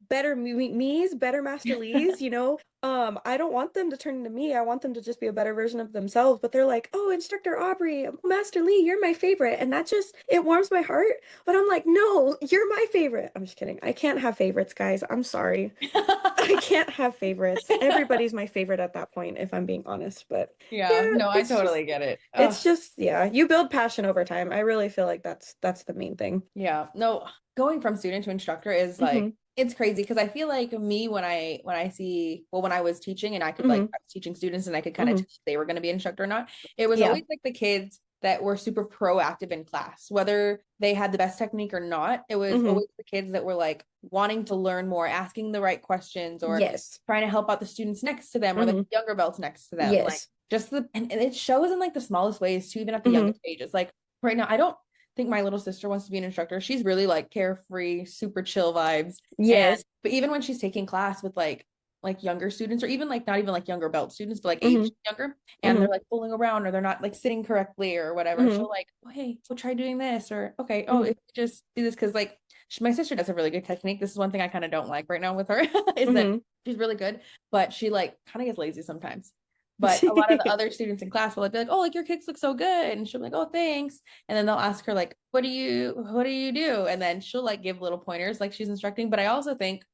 better me's, better Master Lee's, you know. I don't want them to turn into me. I want them to just be a better version of themselves. But they're like, oh, Instructor Aubrie, Master Lee, you're my favorite. And that just, it warms my heart. But I'm like, no, you're my favorite. I'm just kidding. I can't have favorites, guys. I'm sorry. I can't have favorites. Everybody's my favorite at that point, if I'm being honest. But yeah, yeah, no, I totally get it. it's just, yeah, you build passion over time. I really feel like that's the main thing. Yeah, no, going from student to instructor is like Hmm. it's crazy because I feel like me when I see well when I was teaching and I could like Hmm. I was teaching students and I could kind of Hmm. tell if they were going to be an instructor or not. It was Yeah. always like the kids that were super proactive in class, whether they had the best technique or not. It was Hmm. always the kids that were like wanting to learn more, asking the right questions, or Yes. trying to help out the students next to them or the Hmm. younger belts next to them. Like Yes. just and it shows in like the smallest ways too, even at the Hmm. youngest ages. Like right now, I don't think my little sister wants to be an instructor. She's really like carefree, super chill vibes. And Yes. but even when she's taking class with like younger students or even like not even like younger belt students, but like age Hmm. younger, and they're Hmm. like fooling around or they're not like sitting correctly or whatever, Hmm. she'll like, oh, hey, we'll try doing this or okay, oh, Hmm. if you just do this because like my sister does a really good technique. This is one thing I kind of don't like right now with her is that Hmm. she's really good, but she like kind of gets lazy sometimes. But a lot of the other students in class will like be like, "Oh, like your kicks look so good," and she'll be like, "Oh, thanks." And then they'll ask her like, what do you do?" And then she'll like give little pointers like she's instructing. But I also think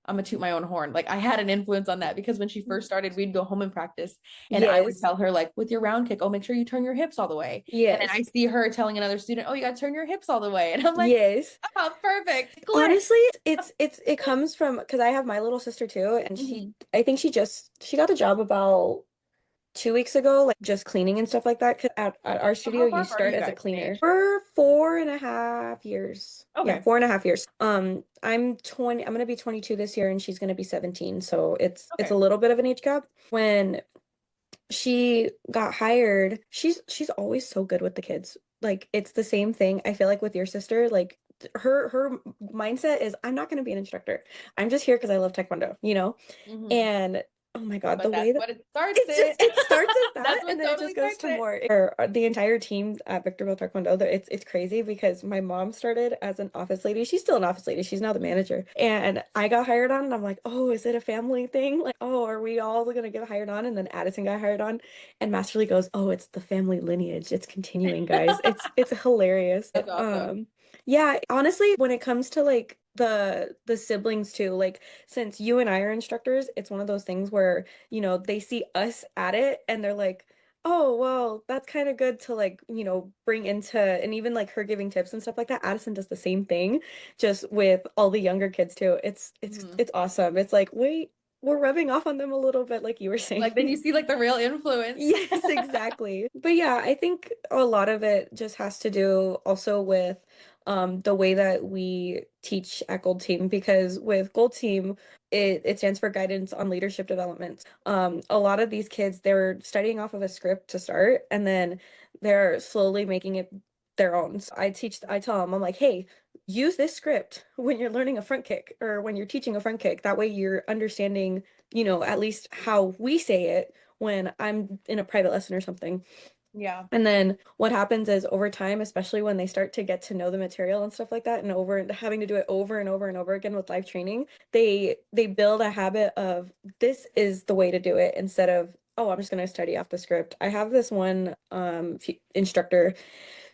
I'm gonna toot my own horn. Like I had an influence on that because when she first started, we'd go home and practice, and I would Yes. tell her like with your round kick, oh, make sure you turn your hips all the way. And then I Yes. see her telling another student, oh, you gotta turn your hips all the way, and I'm like, Yes. oh, perfect, click. Honestly, it comes from because I have my little sister too, and Mhm. I think she got a job about 2 weeks ago, like just cleaning and stuff like that. 'Cause at our So studio, how you far apart are start you as a guys in cleaner age? for 4.5 years. Yeah, Okay. 4.5 years. I'm 20. I'm gonna be 22 this year, and she's gonna be 17. So it's a Okay. little bit of an age gap. When she got hired, she's always so good with the kids. Like it's the same thing. I feel like with your sister, like her mindset is I'm not going to be an instructor. I'm just here because I love Taekwondo, you know? Hmm. And oh my God, the But way that's that what it starts it. it starts as That's that what and then it totally just goes starts to it. more. The entire team at Victorville Taekwondo, it's crazy because my mom started as an office lady. She's still an office lady. She's now the Mhm. manager. And I got hired on and I'm like, oh, is it a family thing? Like, oh, are we all gonna get hired on? And then Addison got hired on and Masterly goes, oh, it's the family lineage. It's continuing, guys. It's hilarious. That's awesome. Yeah, honestly, when it comes to like the siblings too, like since you and I are instructors, it's one of those things where they see us at it and they're like, oh, well, that's kind of good to like, bring into, and even like her giving tips and stuff like that. Addison does the same thing, just with all the younger kids too. Mhm. It's awesome. It's like, wait, we're rubbing off on them a little bit, like you were saying. Like then you see like the real influence. Yes, exactly. But yeah, I think a lot of it just has to do also with the way that we teach at Gold Team because with Gold Team it stands for guidance on leadership development. A lot of these kids they're studying off of a script to start and then they're slowly making it their own. So I tell them I'm like, "Hey, use this script when you're learning a front kick or when you're teaching a front kick. That way you're understanding, at least how we say it when I'm in a private lesson or something." Yeah. And then what happens is over time, especially when they start to get to know the material and stuff like that, and over having to do it over and over and over again with live training, they build a habit of this is the way to do it instead of, oh, I'm just going to study off the script. I have this one instructor.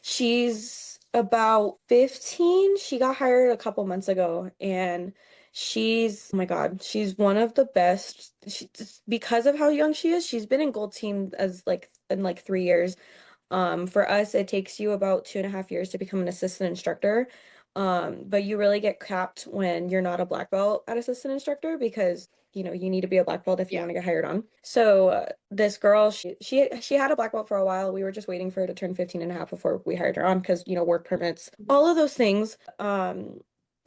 She's about 15. She got hired a couple months ago and oh my God, she's one of the best. Because of how young she is, she's been in Gold Team as like in like 3 years. For us, it takes you about 2.5 years to become an assistant instructor. But you really get capped when you're not a black belt at assistant instructor because you need to be a black belt if you Yeah. want to get hired on. So this girl, she had a black belt for a while. We were just waiting for her to turn 15 and a half before we hired her on because work permits, all of those things.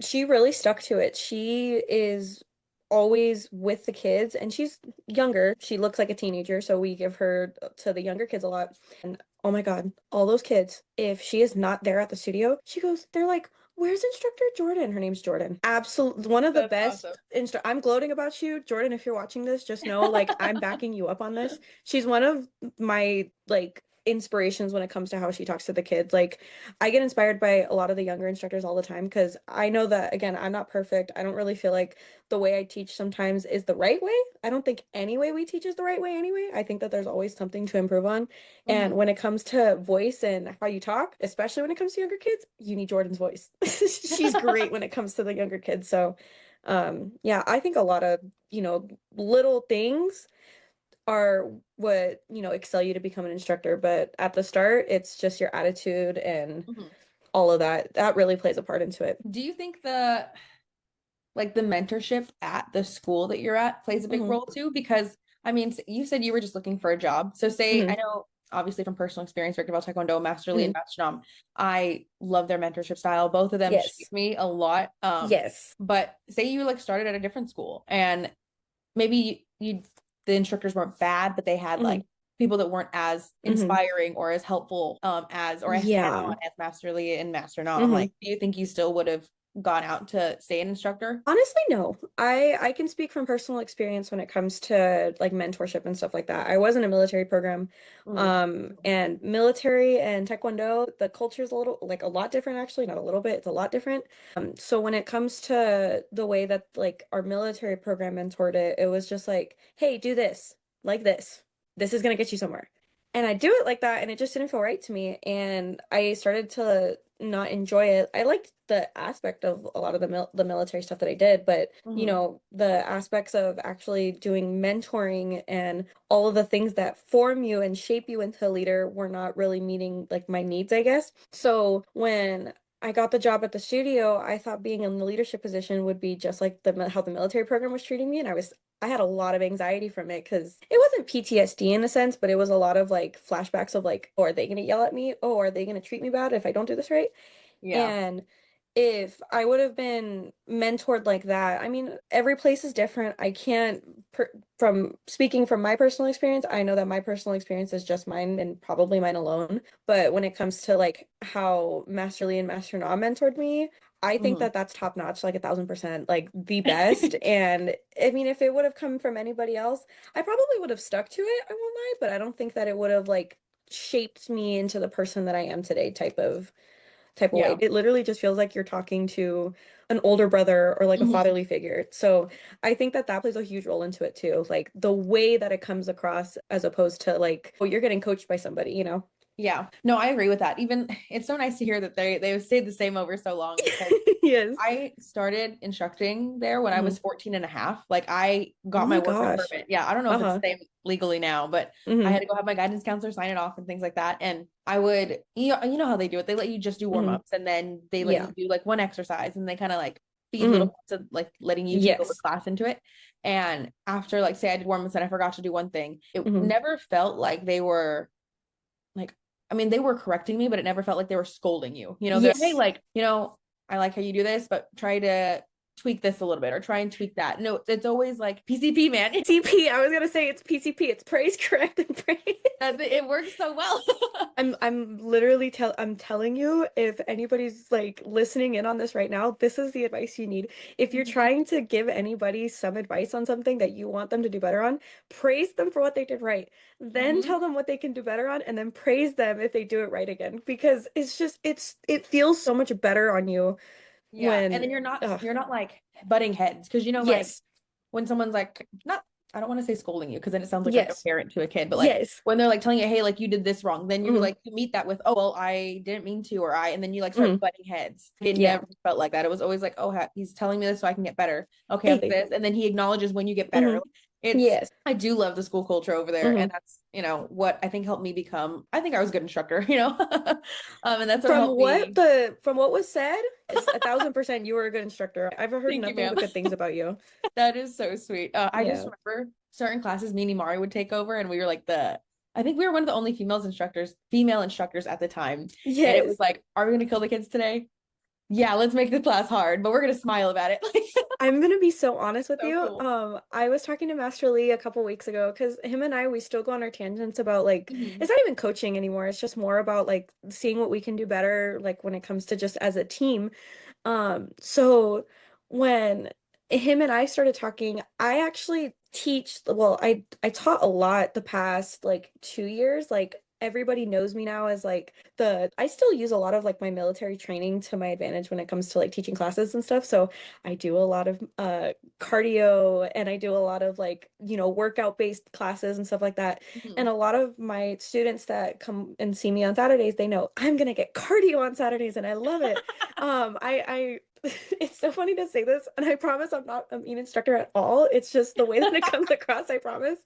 She really stuck to it. She is always with the kids and she's younger. She looks like a teenager, so we give her to the younger kids a lot. And oh my God, all those kids, if she is not there at the studio, she goes, they're like, where's Instructor Jordan? Her name's Jordan. Absolutely one of the That's best awesome. I'm gloating about you, Jordan. If you're watching this, just know like I'm backing you up on this. She's one of my like inspirations when it comes to how she talks to the kids. Like I get inspired by a lot of the younger instructors all the time because I know that again, I'm not perfect. I don't really feel like the way I teach sometimes is the right way. I don't think any way we teach is the right way anyway. I think that there's always something to improve on. And Hmm. when it comes to voice and how you talk, especially when it comes to younger kids, you need Jordan's voice. She's great when it comes to the younger kids. So, yeah, I think a lot of, little things are what, excel you to become an instructor. But at the start, it's just your attitude and Hmm. all of that. That really plays a part into it. Do you think the mentorship at the school that you're at plays a big Hmm. role too? Because I mean, you said you were just looking for a job. So say I Hmm. know obviously from personal experience, working about Taekwondo, Master Lee and Hmm. Master Nam, I love their mentorship style. Both of them shape Yes. me a lot. Yes. But say you like started at a different school and maybe you the instructors weren't bad, but they had like Hmm. people that weren't as Hmm. inspiring or as helpful as or as Yeah. hands-on as Master Lee and Master Nam. Hmm. Like, do you think you still would have gone out to stay an instructor? Honestly, no. I can speak from personal experience when it comes to like mentorship and stuff like that. I was in a military program, Mm. and military and Taekwondo, the culture is a little like a lot different actually, not a little bit, it's a lot different. So when it comes to the way that like our military program mentored it, it was just like, hey, do this, like this. This is gonna get you somewhere. And I do it like that, and it just didn't feel right to me. And I started to not enjoy it. I liked the aspect of a lot of the military stuff that I did, but Hmm. the aspects of actually doing mentoring and all of the things that form you and shape you into a leader were not really meeting like my needs, I guess. So when I got the job at the studio, I thought being in the leadership position would be just like how the military program was treating me, and I had a lot of anxiety from it because it wasn't PTSD in a sense, but it was a lot of like flashbacks of like, oh, are they going to yell at me? Oh, are they going to treat me bad if I don't do this right? Yeah. And if I would have been mentored like that, I mean, every place is different. I can't, from speaking from my personal experience, I know that my personal experience is just mine and probably mine alone. But when it comes to like how Master Lee and Master Na mentored me, I think Hmm. that that's top notch, like 1,000%, like the best. And I mean, if it would have come from anybody else, I probably would have stuck to it, I won't lie, but I don't think that it would have like shaped me into the person that I am today type of way. Yeah. It literally just feels like you're talking to an older brother or like a Hmm. fatherly figure. So I think that that plays a huge role into it too. Like the way that it comes across as opposed to like, oh, you're getting coached by somebody, you know? Yeah. No, I agree with that. Even it's so nice to hear that they've stayed the same over so long because Yes. I started instructing there when I Hmm. was 14 and a half. Like I Oh got my my work gosh. permit. Yeah, I don't know if it's Uh-huh. the same legally now, but I Hmm. had to go have my guidance counselor sign it off and things like that. And I would, you know how they do it. They let you just do Hmm. warm-ups and then they let you Yeah. do like one exercise and they kind of like feed little Hmm. bits of like letting you take over Yes. class into it. And after like say I did warm-ups and I forgot to do one thing, it Hmm. never felt like they were like I mean they were correcting me, but it never felt like they were scolding you. You know, they're hey Yes. like, I like how you do this, but try to tweak this a little bit or try and tweak that. No, it's always like PCP, man. CP, I was gonna say it's PCP, it's praise, correct, and praise. It works so well. I'm literally I'm telling you, if anybody's like listening in on this right now, this is the advice you need. If you're Mhm. trying to give anybody some advice on something that you want them to do better on, praise them for what they did right. Then Mhm. tell them what they can do better on, and then praise them if they do it right again. Because it feels so much better on you Yeah. And when then you're not ugh, you're not like butting heads because like yes, when someone's like not I don't want to say scolding you because then it sounds like a yes, parent to a kid, but like yes. when they're like telling you, hey, like you did this wrong, then you Hmm. like you meet that with, oh well, I didn't mean to, or I, and then you like Hmm. start butting heads. It Yeah. never felt like that. It was always like, oh, he's telling me this so I can get better. Okay, I'll do Exactly. this, and then he acknowledges when you get better. Hmm. Like, it's Yes. I do love the school culture over there, and Hmm. that's what I think helped me become. I think I was a good instructor, and that's what From helped me. from what was said, is 1,000% you were a good instructor. I've heard Thank you, nothing ma'am. but good things about you. That is so sweet. I just Yeah. remember certain classes, me and Mari would take over, and we were like I think we were one of the only female instructors at the time. And it was Yes. like, are we going to kill the kids today? Yeah, let's make the class hard, but we're going to smile about it. I'm gonna be so honest with So you. cool. I was talking to Master Lee a couple weeks ago because him and I we still go on our tangents about like Mhm. it's not even coaching anymore. It's just more about like seeing what we can do better, like when it comes to just as a team. So when him and I started talking, I actually I taught a lot the past like 2 years. Like everybody knows me now as like I still use a lot of like my military training to my advantage when it comes to like teaching classes and stuff. So I do a lot of cardio and I do a lot of like, workout based classes and stuff like that. And Mhm. a lot of my students that come and see me on Saturdays, they know I'm gonna get cardio on Saturdays and I love it. I it's so funny to say this, and I promise I'm not a mean instructor at all. It's just the way that it comes across, I promise.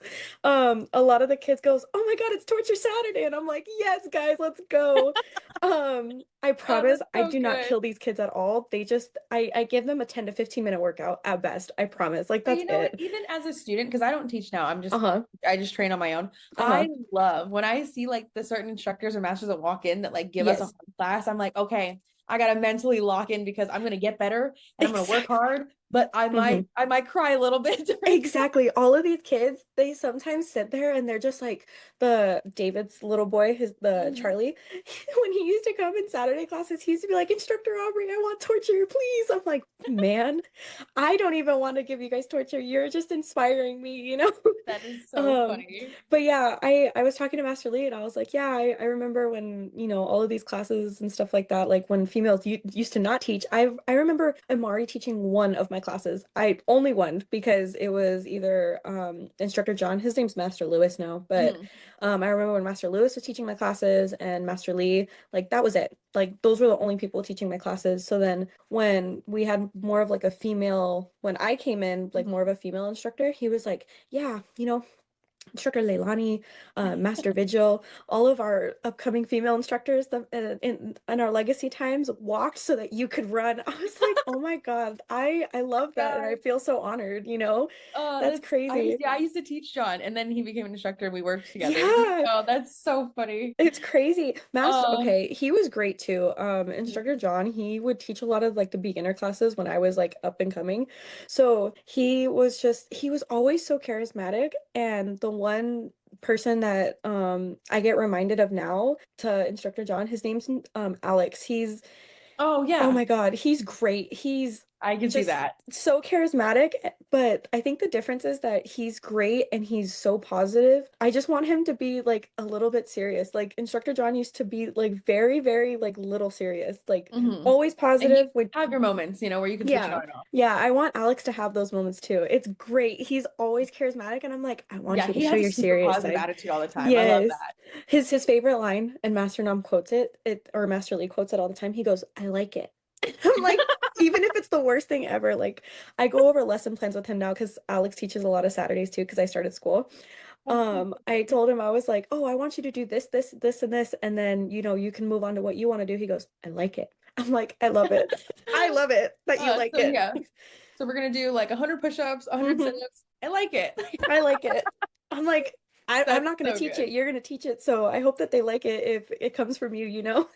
A lot of the kids goes, "Oh my God, it's Torture Saturday," and I'm like, "Yes, guys, let's go." I Oh, promise that's I so do not good. kill these kids at all. I give them a 10 to 15 minute workout at best. I promise. Like But that's you know what? it. Even as a student, because I don't teach now, Uh-huh. I just train on my own. Uh-huh. I love when I see like the certain instructors or masters that walk in that like give us a Yes. hard class. I'm like, okay, I gotta mentally lock in because I'm gonna get better and I'm gonna work Exactly. hard, but I might cry a little bit during class. Exactly. All of these kids, they sometimes sit there and they're just like the David's little boy, the Mhm. Charlie. When he used to come in Saturday classes, he used to be like, Instructor Aubrie, I want torture, please. I'm like, man, I don't even want to give you guys torture. You're just inspiring me. That is so Um, funny. but yeah, I was talking to Master Lee and I was like, yeah, I remember when, all of these classes and stuff like that, like when females used to not teach. I remember Amari teaching one of my my classes. I only one because it was either Instructor John, his name's Master Lewis now, but Mhm. I remember when Master Lewis was teaching my classes and Master Lee, like that was it. Like those were the only people teaching my classes. So then when we had more of like a female, when I came in, like more of Mhm. a female instructor, he was like, yeah, Instructor Leilani, Master Vigil, all of our upcoming female instructors in our legacy times walked so that you could run. I was like, oh my God, I love that and I God. feel so honored, you know? That's That's crazy. I used to teach John and then he became an instructor and we worked together. Yeah, Oh, that's so funny. it's crazy. Master, Uh, okay, he was great too. Instructor John, he would teach a lot of like the beginner classes when I was like up and coming. So he was always so charismatic. And the one person that I get reminded of now to Instructor John, his name's Alex. oh Oh yeah, my God, he's great. He's I can see just that. so charismatic, but I think the difference is that he's great and he's so positive. I just want him to be like a little bit serious. Like Instructor John used to be like very, very like little serious, like Hmm. always And you positive. When have your moments, where you can switch it yeah, on and off. yeah, I want Alex to have those moments too. It's great. He's always charismatic, and I'm like, I want Yeah, you to he show has a your super serious positive side. attitude all the time. I love Yes. that. His favorite line, and Master Nam quotes it or Master Lee quotes it all the time. He goes, I like it. I'm like, even if it's the worst thing ever, like I go over lesson plans with him now because Alex teaches a lot of Saturdays too, because I started school. That's so I funny. told him I was like, oh, I want you to do this, this, this, and this, and then you can move on to what you want to do. He goes, I like it. I'm like, I love it. I love it that you like So it. yeah, so we're gonna do like 100 push-ups, 100 hmm sit-ups. I like it. I like it. I'm like, I'm That's not going to so teach good. it. You're going to teach it. So I hope that they like it if it comes from you, you know?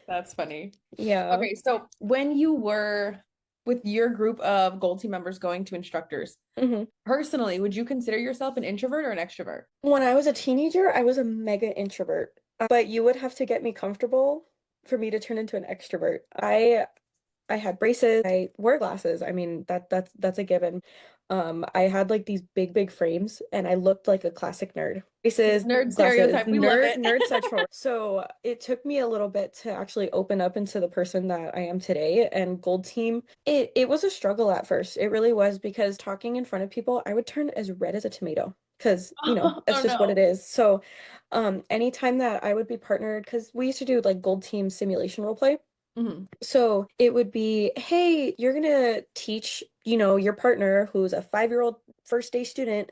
That's funny. Yeah. Okay, so when you were with your group of Gold Team members going to instructors, hmm personally, would you consider yourself an introvert or an extrovert? When I was a teenager, I was a mega introvert, but you would have to get me comfortable for me to turn into an extrovert. I had braces, I wear glasses. I mean, that's a given. I had like these big, big frames and I looked like a classic nerd. Braces, Nerd glasses, stereotype. We love it. nerd central. So it took me a little bit to actually open up into the person that I am today. And Gold Team, it was a struggle at first. It really was because talking in front of people, I would turn as red as a tomato. Because, that's Oh just what it no. is. So, anytime that I would be partnered, because we used to do like Gold Team simulation role play. Hmm. So it would be, hey, you're gonna teach, your partner who's a 5-year-old first day student,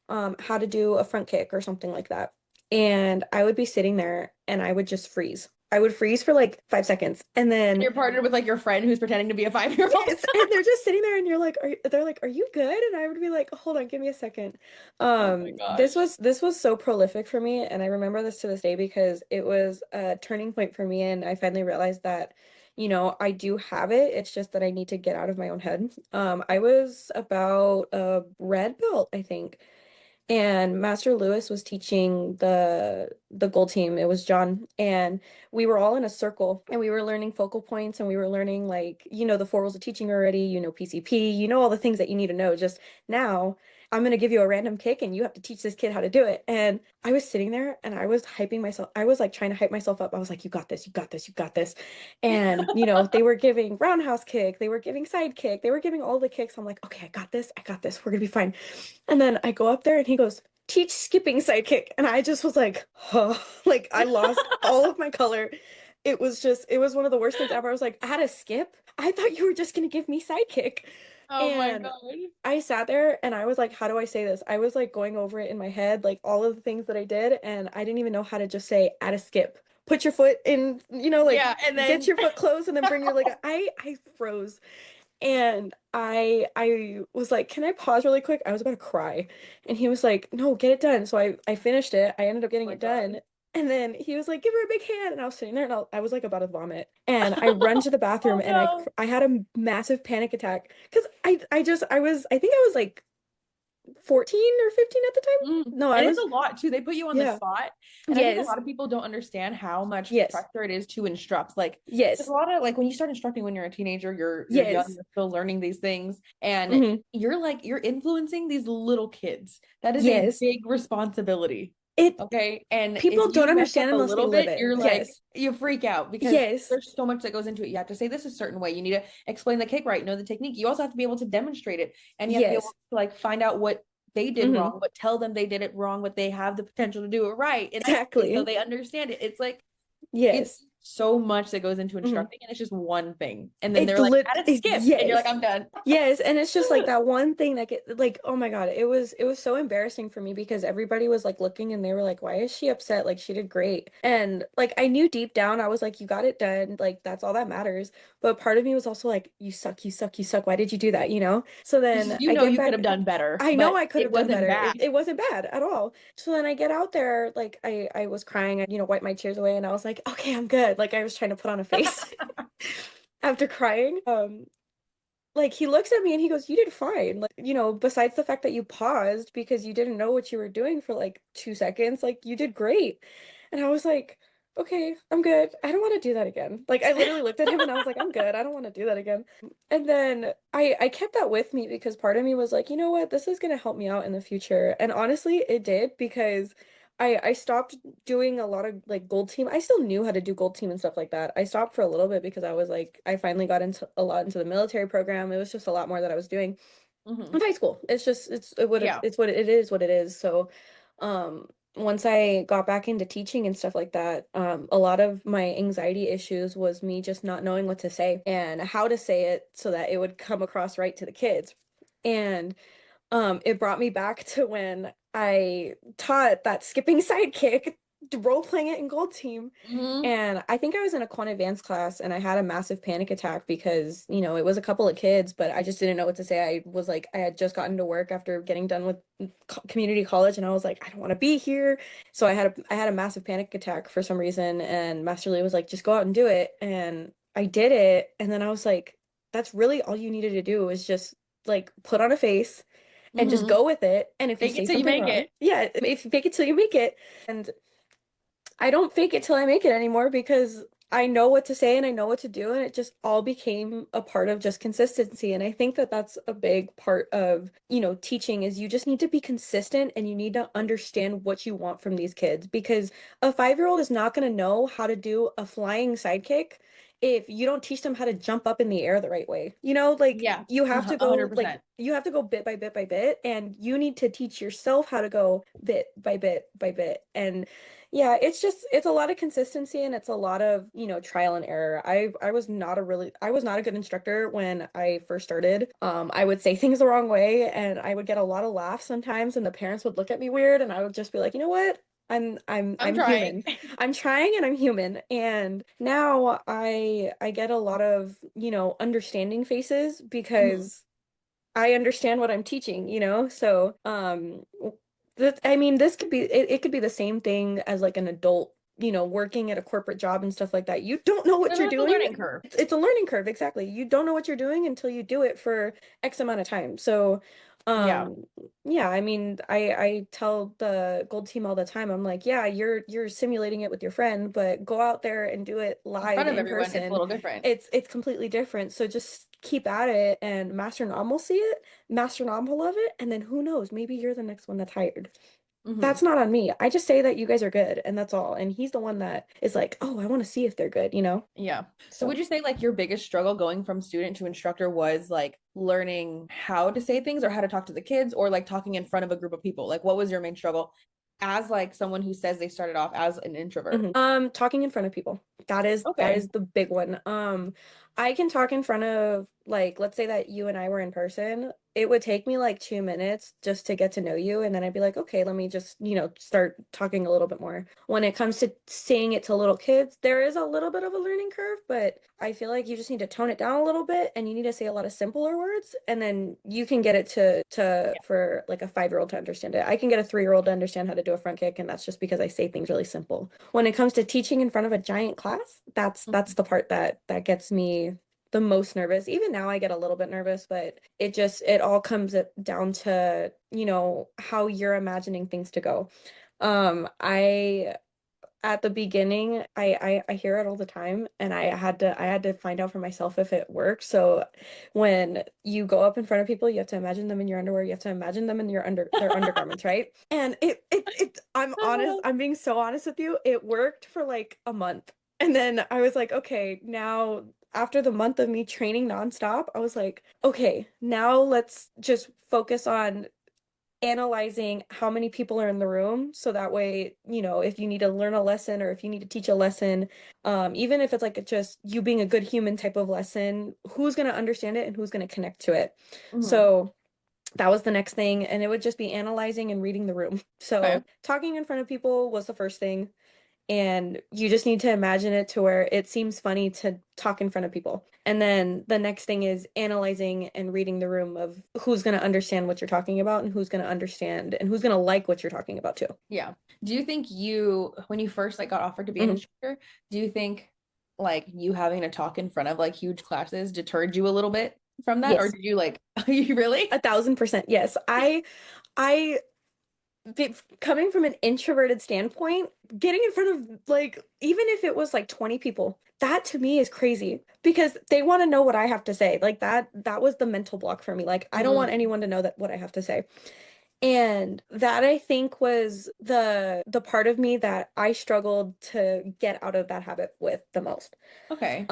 how to do a front kick or something like that. And I would be sitting there and I would just freeze. I would freeze for like 5 seconds and And then you're partnered with like your friend who's pretending to be a 5-year-old. yes, and they're just sitting there and they're like, are you good? And I would be like, hold on, give me a second. Oh my This gosh. was this was so prolific for me, and I remember this to this day because it was a turning point for me, and I finally realized that, I do have it. It's just that I need to get out of my own head. I was about a red belt, I think. And Master Lewis was teaching the gold team. It was John, and we were all in a circle, and we were learning focal points, and we were learning like the four rules of teaching already. PCP. All the things that you need to know. Just now, I'm gonna give you a random kick, and you have to teach this kid how to do it. And I was sitting there, and I was hyping myself. I was like trying to hype myself up. I was like, "You got this! You got this! You got this!" And they were giving roundhouse kick, they were giving side kick, they were giving all the kicks. I'm like, "Okay, I got this! I got this! We're gonna be fine." And then I go up there and he goes, teach skipping sidekick. And I just was like, oh, like I lost all of my color. It was one of the worst things ever. I was like, I had to skip. I thought you were just going to give me sidekick. Oh my And God. I sat there and I was like, how do I say this? I was like going over it in my head, like all of the things that I did. And I didn't even know how to just say add a skip. Put your foot in, like Yeah, and get then your foot close and then bring your leg. I froze. And I was like, "Can I pause really quick?" I was about to cry. And he was like, "No, get it done." So I finished it. I ended up oh getting my it God. done. And then he was like, "Give her a big hand." And I was sitting there and I was like about to vomit. And I run to the bathroom Oh and no. I had a massive panic attack because I think I was like 14 or 15 at the time. Mm. No, I And it's was a lot too. They put you on the yeah. spot. And I think a Yes. lot of people don't understand how much Yes. pressure it is to instruct. Like there's a Yes. lot of like when you start instructing when you're a teenager, you're young, Yes. you're still learning these things, and hmm you're influencing these little kids. That is a Yes. big responsibility. it Okay. And if people don't you mess understand up a unless they little live bit, it. you're like, Yes. you freak out because Yes. there's so much that goes into it. You have to say this a certain way. You need to explain the cake right, know the technique. You also have to be able to demonstrate it. And you have to be able Yes. to like find out what they did Hmm. wrong, but tell them they did it wrong, but they have the potential to do it right. And so Exactly. they understand it. It's like it's Yes. so much that goes into Hmm. instructing, and it's just one thing. And then It they're like, lit add a it, skip, and you're like, yes. I'm done. Yes, and it's just like that one thing that get like, oh my God, it was so embarrassing for me because everybody was like looking and they were like, why is she upset? Like she did great. And like I knew deep down I was like, you got it done. Like that's all that matters. But part of me was also like, you suck, you suck, you suck. Why did you do that? You know? So then You I know get you could have back. done better, I know but I could it have done wasn't better. bad. It wasn't bad at all. So then I get out there, like I was crying, wiped my tears away and I was like, okay, I'm good. Like I was trying to put on a face after crying. Like he looks at me and he goes, "You did fine." Like, besides the fact that you paused because you didn't know what you were doing for like 2 seconds, like you did great. And I was like, "Okay, I'm good. I don't want to do that again." Like I literally looked at him and I was like, "I'm good. I don't want to do that again." And then I kept that with me because part of me was like, "You know what? This is going to help me out in the future." And honestly, it did because I stopped doing a lot of like gold team. I still knew how to do gold team and stuff like that. I stopped for a little bit because I was like, I finally got into a lot into the military program. It was just a lot more that I was doing in Hmm. high school. It's just Yeah. it's what it is. So, once I got back into teaching and stuff like that, a lot of my anxiety issues was me just not knowing what to say and how to say it so that it would come across right to the kids. And it brought me back to when I taught that skipping sidekick, role playing it in Gold Team. Hmm. And I think I was in a quant advanced class and I had a massive panic attack because, it was a couple of kids, but I just didn't know what to say. I was like, I had just gotten to work after getting done with community college and I was like, I don't want to be here. So I had a massive panic attack for some reason and Master Lee was like, just go out and do it. And I did it. And then I was like, that's really all you needed to do is just like put on a face and just Hmm. go with it. And if you Fake it say till you something make wrong, it. yeah, if you fake it till you make it. And I don't fake it till I make it anymore because I know what to say and I know what to do. And it just all became a part of just consistency. And I think that that's a big part of, teaching is you just need to be consistent and you need to understand what you want from these kids because a 5-year-old is not going to know how to do a flying sidekick if you don't teach them how to jump up in the air the right way. Like Yeah. you have to go like 100%. you have to go bit by bit by bit and you need to teach yourself how to go bit by bit by bit. And yeah, it's a lot of consistency and it's a lot of, trial and error. I was not a good instructor when I first started. I would say things the wrong way and I would get a lot of laughs sometimes and the parents would look at me weird and I would just be like, "You know what? I'm I'm trying. human. I'm trying and I'm human." And now I get a lot of, understanding faces Hmm. because I understand what I'm teaching, So, I mean, this could be it could be the same thing as like an adult, working at a corporate job and stuff like that. You don't know what And you're that's a doing. learning curve. It's a learning curve, exactly. You don't know what you're doing until you do it for X amount of time. So, Yeah. um, yeah, I mean, I tell the gold team all the time. I'm like, yeah, you're simulating it with your friend, but go out there and do it In live front of in everyone, it's a person. little different. It's completely different. So just keep at it and Master Nom will see it, Master Nom will love it, and then who knows, maybe you're the next one that's hired. Hmm. That's not on me. I just say that you guys are good and that's all. And he's the one that is like, "Oh, I want to see if they're good?" Yeah. So would So, you say like your biggest struggle going from student to instructor was like learning how to say things or how to talk to the kids or like talking in front of a group of people? Like what was your main struggle as like someone who says they started off as an introvert? talking in front of people. That is Okay. the big one. I can talk in front of like let's say that you and I were in person. It would take me like 2 minutes just to get to know you, and then I'd be like, okay, let me just, start talking a little bit more. When it comes to saying it to little kids, there is a little bit of a learning curve, but I feel like you just need to tone it down a little bit and you need to say a lot of simpler words, and then you can get it to Yeah. for like a 5-year-old to understand it. I can get a 3-year-old to understand how to do a front kick, and that's just because I say things really simple. When it comes to teaching in front of a giant class, that's Mhm. the part that gets me the most nervous. Even now I get a little bit nervous, but it all comes down to, how you're imagining things to go. I at the beginning, I hear it all the time, and I had to find out for myself if it worked. So when you go up in front of people, you have to imagine them in your underwear. You have to imagine them in their undergarments, right? And I'm honest, I'm being so honest with you, it worked for like a month. And then I was like, okay, now after the month of me training nonstop, I was like, okay, now let's just focus on analyzing how many people are in the room so that way, if you need to learn a lesson or if you need to teach a lesson, even if it's like just you being a good human type of lesson, who's going to understand it and who's going to connect to it. Hmm. So that was the next thing, and it would just be analyzing and reading the room. Okay. So talking in front of people was the first thing, and you just need to imagine it to where it seems funny to talk in front of people. And then the next thing is analyzing and reading the room of who's going to understand what you're talking about and who's going to understand and who's going to like what you're talking about too. Yeah. Do you think when you first like got offered to be an Mhm. instructor, do you think like you having to talk in front of like huge classes deterred you a little bit from that? Or Yes, did you like, you really? 1,000%. Yes. I coming from an introverted standpoint, getting in front of like, even if it was like 20 people, that to me is crazy because they want to know what I have to say. Like that was the mental block for me. Like I don't want Mm, anyone to know that what I have to say. And that I think was the part of me that I struggled to get out of that habit with the most. okay.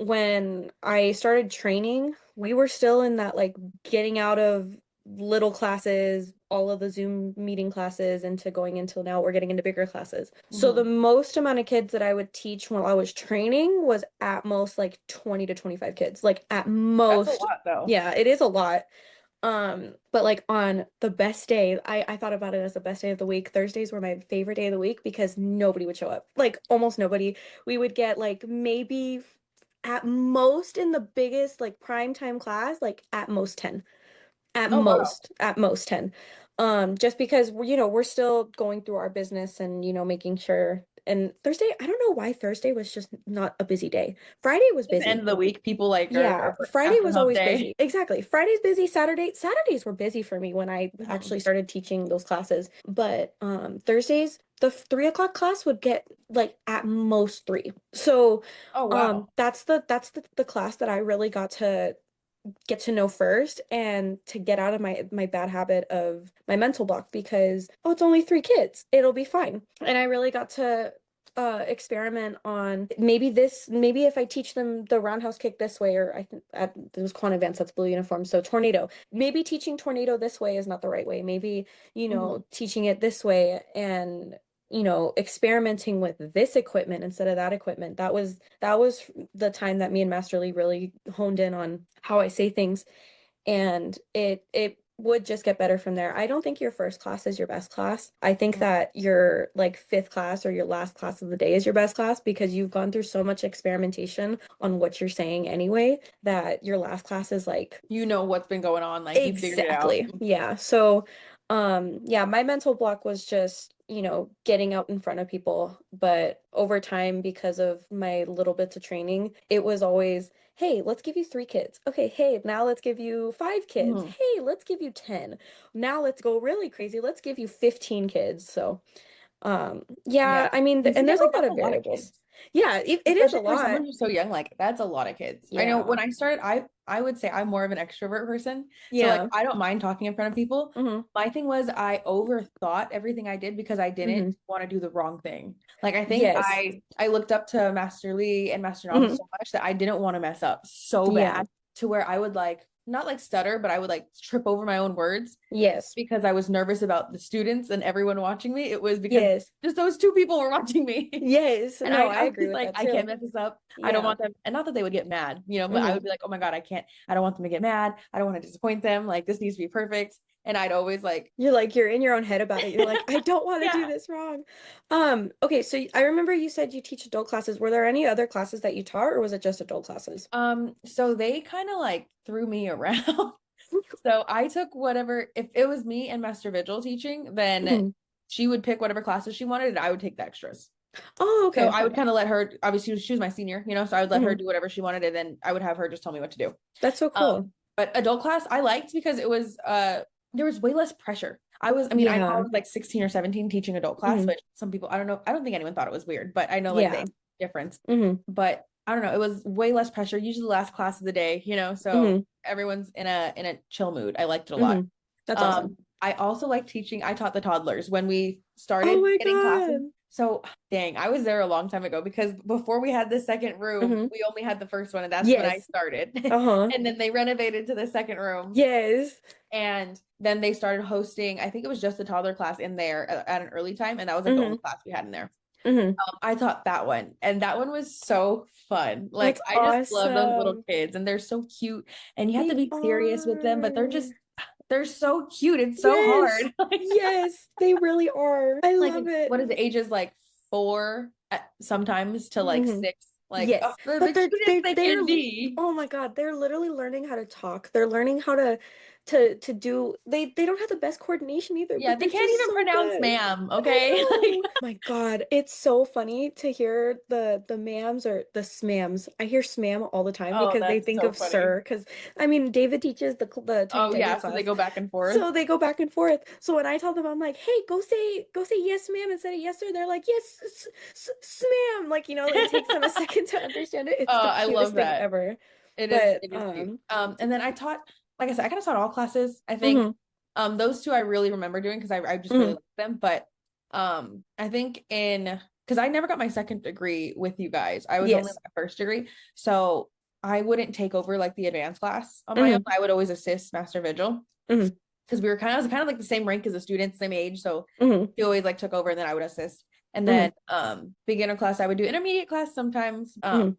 When I started training, we were still in that like getting out of little classes, all of the Zoom meeting classes, into going until now we're getting into bigger classes. So the Hmm. most amount of kids that I would teach while I was training was at most like 20 to 25 kids. Like at That's a most, lot though. yeah, it is a lot. But like on the best day, I thought about it as the best day of the week. Thursdays were my favorite day of the week because nobody would show up. Like almost nobody. We would get like maybe at most in the biggest like prime time class, like at most 10. Oh wow. At most 10. Just because we're still going through our business and making sure. And Thursday, I don't know why Thursday was just not a busy day. Friday was At the end busy. of the week, people like Yeah, are Friday after was hump always day. busy. Exactly. Friday's busy, Saturdays were busy for me when I Mhm. actually started teaching those classes. But Thursdays, the 3 o'clock class would get like at most three. So Oh wow. that's the class that I really got to get to know first and to get out of my bad habit of my mental block because it's only three kids, it'll be fine. And I really got to experiment on maybe if I teach them the roundhouse kick this way, or I think at those quant events that's blue uniform, so tornado, maybe teaching tornado this way is not the right way, maybe Hmm. teaching it this way, and experimenting with this equipment instead of that equipment. That was the time that me and Master Lee really honed in on how I say things, and it would just get better from there. I don't think your first class is your best class. I think that your like fifth class or your last class of the day is your best class because you've gone through so much experimentation on what you're saying anyway that your last class is like You know what's been going on, like you figured it out. exactly. Yeah. So, yeah, my mental block was just, getting out in front of people. But over time, because of my little bits of training, it was always, hey, let's give you three kids. Okay, hey, now let's give you five kids. Mhm. Hey, let's give you 10. Now let's go really crazy. Let's give you 15 kids. So, Yeah. yeah, I mean, And to and get there's a like lot that's a of lot of variables. kids. Yeah, it is a Especially for lot. someone who's so young, like that's a lot of kids. I know Yeah. when I started, I would say I'm more of an extrovert person. So like Yeah. I don't mind talking in front of people. Hmm. My thing was I overthought everything I did because I didn't Hmm. want to do the wrong thing. Like I think Yes. I looked up to Master Lee and Master Nam Hmm. so much that I didn't want to mess up so Yeah. bad to where I would like not like stutter, but I would like trip over my own words Yes. because I was nervous about the students and everyone watching me. It was because Yes. just those two people were watching me. Yes. And No, I I was agree just with like, that I can't too. mess this up. I don't Yeah. want them, and not that they would get mad, but I Hmm. would be like, oh my God, I don't want them to get mad. I don't want to disappoint them. Like this needs to be perfect. And I'd always like, You're in your own head about it. You're like, I don't want to do yeah. this wrong. Okay, so I remember you said you teach adult classes. Were there any other classes that you taught, or was it just adult classes? So they kind of like threw me around. So I took whatever, if it was me and Master Vigil teaching, then Mhm. she would pick whatever classes she wanted and I would take the extras. Oh, So okay. I would kind of let her, obviously she was my senior, so I would let her Hmm. do whatever she wanted and then I would have her just tell me what to do. That's so cool. But adult class I liked because it was there was way less pressure. I mean, I know I Yeah. was like 16 or 17 teaching adult class, Hmm. but some people, I don't know, I don't think anyone thought it was weird, but I know like the Yeah. difference. Hmm. But I don't know, it was way less pressure, usually the last class of the day, so Hmm. everyone's in a chill mood. I liked it a lot. Hmm. That's awesome. I also like teaching. I taught the toddlers when we Oh started my getting classes. God. So dang, I was there a long time ago because before we had the second room, Hmm. we only had the first one, and that's when I Yes. started. Uh-huh. And then they renovated to the second room. Yes. And then they started hosting, I think it was just the toddler class in there at an early time, and that was like the only Hmm. class we had in there. Hmm. I taught that one, and that one was so fun. That's Like I just love those little awesome. kids, and they're so cute, and you have to They be serious with them, but are. they're so cute. It's so Yes. hard. Like Yes, they really are. I like love it. what is it? Ages like four sometimes to like Hmm. six. Like oh, Yes, the but cutest they can be. oh my God, they're literally learning how to talk. They're learning how to do they don't have the best coordination either, Yeah, but they they're can't just even so pronounce good. ma'am. I Okay, like know. My God, it's so funny to hear the ma'ams or the smams. I hear smam all the time oh, because they that's think so of funny. sir because I mean David teaches the Tiny Oh Tiger yeah, so they class. go back and forth. So they go back and forth. So when I tell them, I'm like, "Hey, go say yes, ma'am," instead of yes, sir. They're like, "Yes, ma'am." Like, it takes them a second to understand it. It's the I love cutest thing that. ever. It is But it is cute. And then I taught, like I said, I kind of taught all classes. I think mhm, those two I really remember doing because I just really mhm. liked them. But I think in because I never got my second degree with you guys. I was only Yes. my first degree. So I wouldn't take over like the advanced class on my own. Mhm, I would always assist Master Vigil mhm, because we were kind of I was kind of like the same rank as the students, same age. So mhm, he always like took over and then I would assist. And mhm, then beginner class I would do intermediate class sometimes. mhm.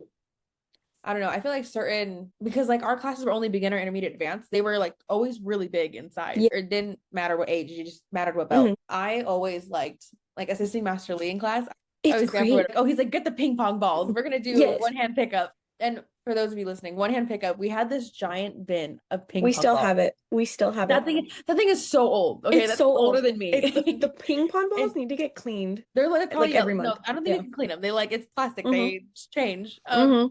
I don't know. I feel like certain because like our classes were only beginner, intermediate, advanced. They were like always really big in size. Yeah. Or it didn't matter what age, you just mattered what belt. Mhm. I always liked like assisting Master Lee in class. I It's always stand forward great. like, oh, he's like, get the ping pong balls. We're gonna do Yes. one hand pickup. And for those of you listening, one hand pickup, we had this giant bin of ping We pong still balls. have it. We still have it. That thing is so old. Okay, It's that's so older old. than It's the me. ping pong balls And need to get cleaned they're like like probably every yellow. No, month. I don't think Yeah. you can clean them. They like it's plastic. Hmm. They just change. Hmm.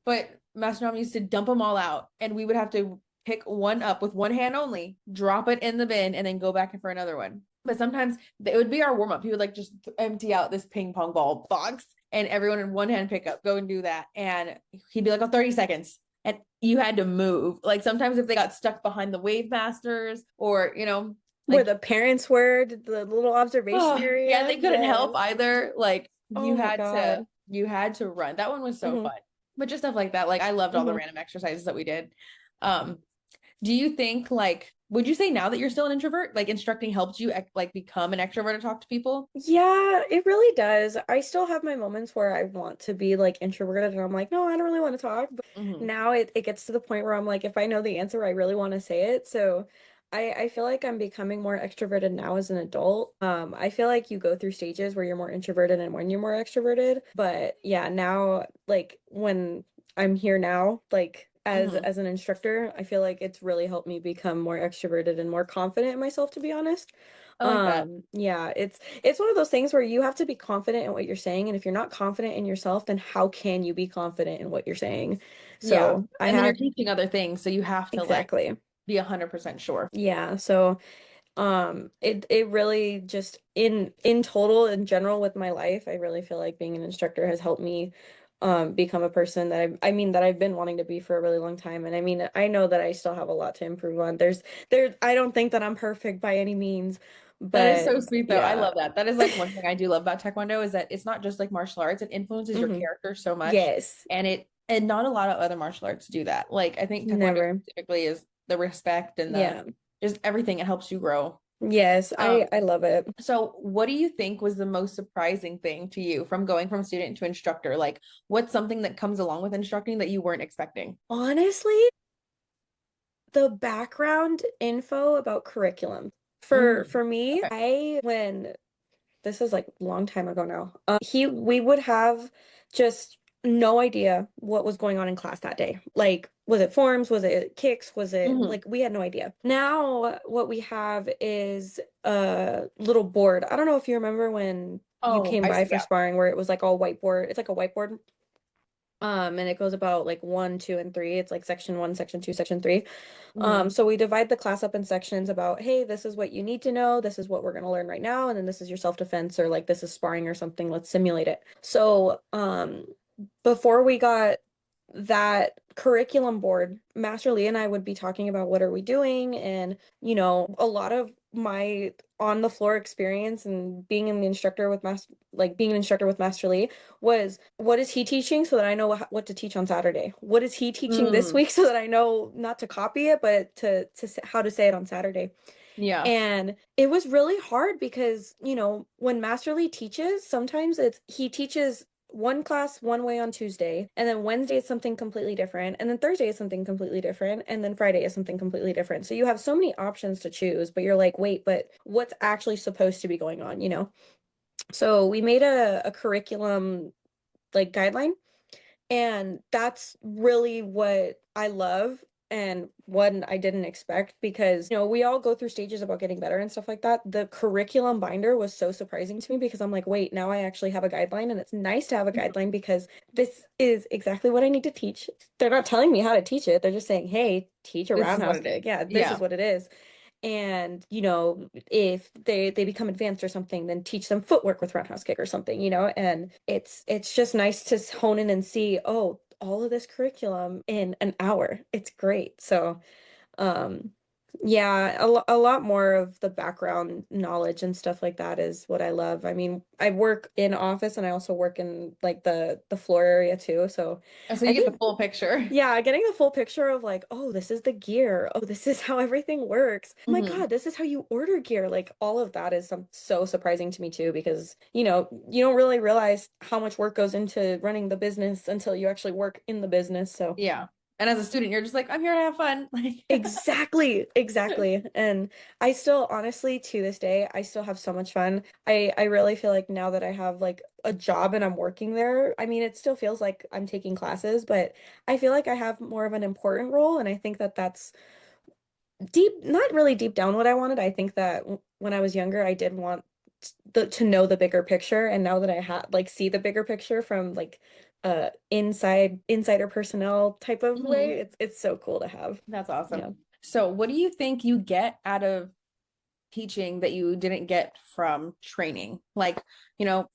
But Master Mom used to dump them all out, and we would have to pick one up with one hand only, drop it in the bin, and then go back in for another one. But sometimes it would be our warm up. He would like just empty out this ping pong ball box, and everyone in one hand pick up, go and do that. And he'd be like, "Oh, 30 seconds." And you had to move. Like sometimes if they got stuck behind the wave masters or, Where like, the parents were, the little observation oh, yeah, area. they couldn't help Yes. either. Like Oh my God. you had to run. That one was so Hmm. fun. But just stuff like that. Like I loved all the Hmm. random exercises that we did. Um, do you think like would you say now that you're still an introvert, like instructing helped you like become an extrovert to talk to people? Yeah, it really does. I still have my moments where I want to be like introverted and I'm like, no, I don't really want to talk. But Hmm. now it gets to the point where I'm like, if I know the answer, I really want to say it. So I feel like I'm becoming more extroverted now as an adult. I feel like you go through stages where you're more introverted and when you're more extroverted. But yeah, now like when I'm here now, like Hmm. as an instructor, I feel like it's really helped me become more extroverted and more confident in myself, to be honest. I like that. Yeah, it's one of those things where you have to be confident in what you're saying, and if you're not confident in yourself, then how can you be confident in what you're saying? Yeah. So I And then you're had teaching other things, so you have to like exactly. be 100% sure. Yeah, so it really just in total in general with my life, I really feel like being an instructor has helped me become a person that I mean that I've been wanting to be for a really long time. And I mean, I know that I still have a lot to improve on. I don't think that I'm perfect by any means, That is but so sweet though. I yeah. love that. That is like one thing I do love about Taekwondo is that it's not just like martial arts, it influences your Hmm. character so much. Yes. And not a lot of other martial arts do that. Like I think Taekwondo Never. specifically is the respect and the Yeah. just everything. It helps you grow. Yes, Um, I love it. so what do you think was the most surprising thing to you from going from student to instructor? Like what's something that comes along with instructing that you weren't expecting? Honestly, the background info about curriculum. For me, Okay. I when this is like a long time ago now. We would have just no idea what was going on in class that day. Like, was it forms? Was it kicks? Was it Hmm. like we had no idea. Now, what we have is a little board. I don't know if you remember when you Oh, came I by see. for Yeah. sparring where it was like all whiteboard. It's like a whiteboard. And it goes about like one, two, and three. It's like section one, section two, section three. Hmm. So we divide the class up in sections about, hey, this is what you need to know. This is what we're going to learn right now. And then this is your self-defense, or like this is sparring or something. Let's simulate it. So, before we got that curriculum board, Master Lee and I would be talking about what are we doing, and a lot of my on the floor experience and being an instructor with Master Lee was, what is he teaching so that I know what to teach on Saturday? What is he teaching this Mm. week so that I know not to copy it, but how to say it on Saturday? Yeah. And it was really hard because, when Master Lee teaches, sometimes he teaches one class one way on Tuesday, and then Wednesday is something completely different, and then Thursday is something completely different, and then Friday is something completely different. So you have so many options to choose, but you're like, wait, but what's actually supposed to be going on? So we made a curriculum like guideline, and that's really what I love and what I didn't expect, because, we all go through stages about getting better and stuff like that. The curriculum binder was so surprising to me because I'm like, wait, now I actually have a guideline, and it's nice to have a guideline because this is exactly what I need to teach. They're not telling me how to teach it. They're just saying, hey, teach a This is what roundhouse it is. kick. Yeah, this is Yeah. what it is. And if they become advanced or something, then teach them footwork with roundhouse kick or something. And it's just nice to hone in and see, oh, all of this curriculum in an hour. It's great. So um yeah, a lot more of the background knowledge and stuff like that is what I love. I mean, I work in office, and I also work in like the floor area too, so And so I you get the think, full picture. yeah, getting the full picture of like, oh, this is the gear. Oh, this is how everything works. Oh my Hmm. God, this is how you order gear. Like all of that is so surprising to me too, because, you don't really realize how much work goes into running the business until you actually work in the business. So Yeah. And as a student, you're just like, I'm here to have fun. Like, exactly, exactly. And I still, honestly, to this day, I still have so much fun. I really feel like now that I have like a job and I'm working there, I mean, it still feels like I'm taking classes, but I feel like I have more of an important role, and I think that that's not really deep down what I wanted. I think that when I was younger, I did want to know the bigger picture, and now that I have like see the bigger picture from like insider personnel type of way, mhm. it's so cool to have. That's awesome. Yeah. So, what do you think you get out of teaching that you didn't get from training? Like,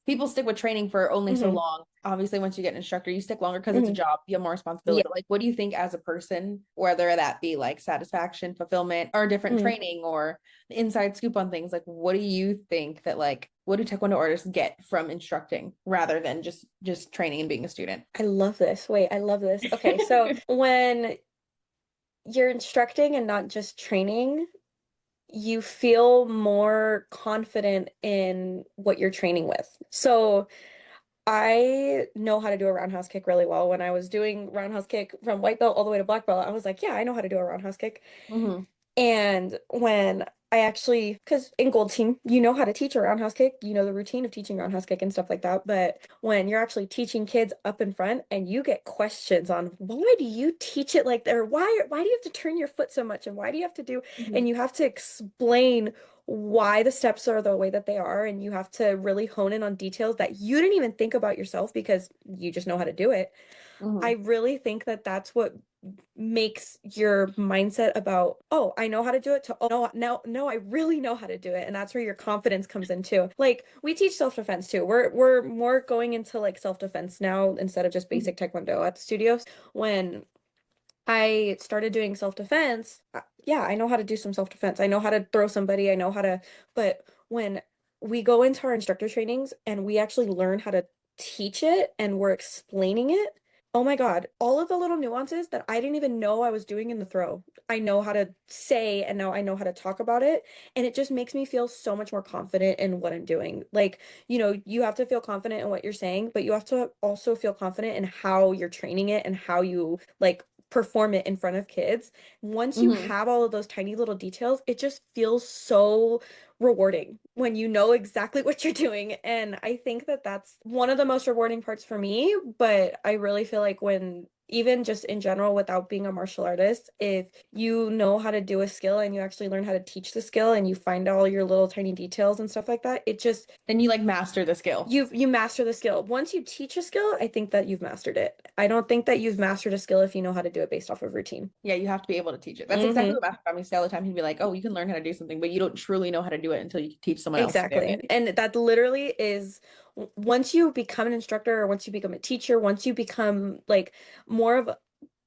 people stick with training for only so Hmm. long. Obviously, once you get an instructor, you stick longer because it's a Hmm. job, you have more Yeah. responsibility. But like, what do you think as a person, whether that be like satisfaction, fulfillment, or different Mm. training or the inside scoop on things? Like, what do you think that like what do Taekwondo artists get from instructing rather than just training and being a student? I love this. Wait, I love this. Okay, so when you're instructing and not just training, you feel more confident in what you're training with. So I know how to do a roundhouse kick really well. When I was doing roundhouse kick from white belt all the way to black belt, I was like, yeah, I know how to do a roundhouse kick. Hmm. And when I actually, because in Gold Team, you know how to teach a roundhouse kick, you know the routine of teaching roundhouse kick and stuff like that. But when you're actually teaching kids up in front and you get questions on, why do you teach it like that? Or why do you have to turn your foot so much? And why do you have to do, Hmm. and you have to explain why the steps are the way that they are. And you have to really hone in on details that you didn't even think about yourself because you just know how to do it. I Hmm. really think that that's what makes your mindset about, oh, I know how to do it, to, oh, no, no, I really know how to do it. And that's where your confidence comes in too. Like we teach self-defense too. We're more going into like self-defense now instead of just basic taekwondo at the studios. When I started doing self-defense, yeah, I know how to do some self-defense. I know how to throw somebody. I know how to, but when we go into our instructor trainings and we actually learn how to teach it and we're explaining it, oh my God, all of the little nuances that I didn't even know I was doing in the throw, I know how to say, and now I know how to talk about it. And it just makes me feel so much more confident in what I'm doing. Like, you have to feel confident in what you're saying, but you have to also feel confident in how you're training it and how you like perform it in front of kids. Once you Hmm. have all of those tiny little details, it just feels so rewarding when you know exactly what you're doing. And I think that that's one of the most rewarding parts for me. But I really feel like when even just in general without being a martial artist, if you know how to do a skill and you actually learn how to teach the skill and you find all your little tiny details and stuff like that, it just Then you like master the skill. you master the skill. Once you teach a skill, I think that you've mastered it. I don't think that you've mastered a skill if you know how to do it based off of routine. Yeah, you have to be able to teach it. That's exactly Hmm. what master taught me to say all the time. He'd be like, "Oh, you can learn how to do something, but you don't truly know how to do it until you teach someone else to do Exactly. it." And that literally is once you become an instructor or once you become a teacher, once you become like more of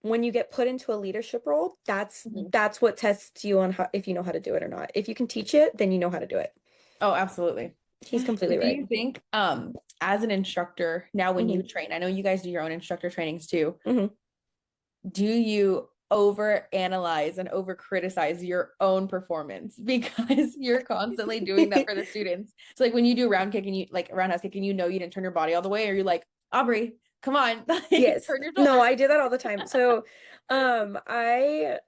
when you get put into a leadership role, Mhm. that's what tests you on how if you know how to do it or not. If you can teach it, then you know how to do it. Oh, absolutely. He's So completely do right. you think, as an instructor, now when Hmm. you train, I know you guys do your own instructor trainings too, Hmm. do you over analyze and over criticize your own performance because you're constantly doing that for the students? So like when you do a round kick and you like a roundhouse kick and you know you didn't turn your body all the way, or you're like, Aubrey, come on, like Yes. turn your No, shoulders. I do that all the time. So, I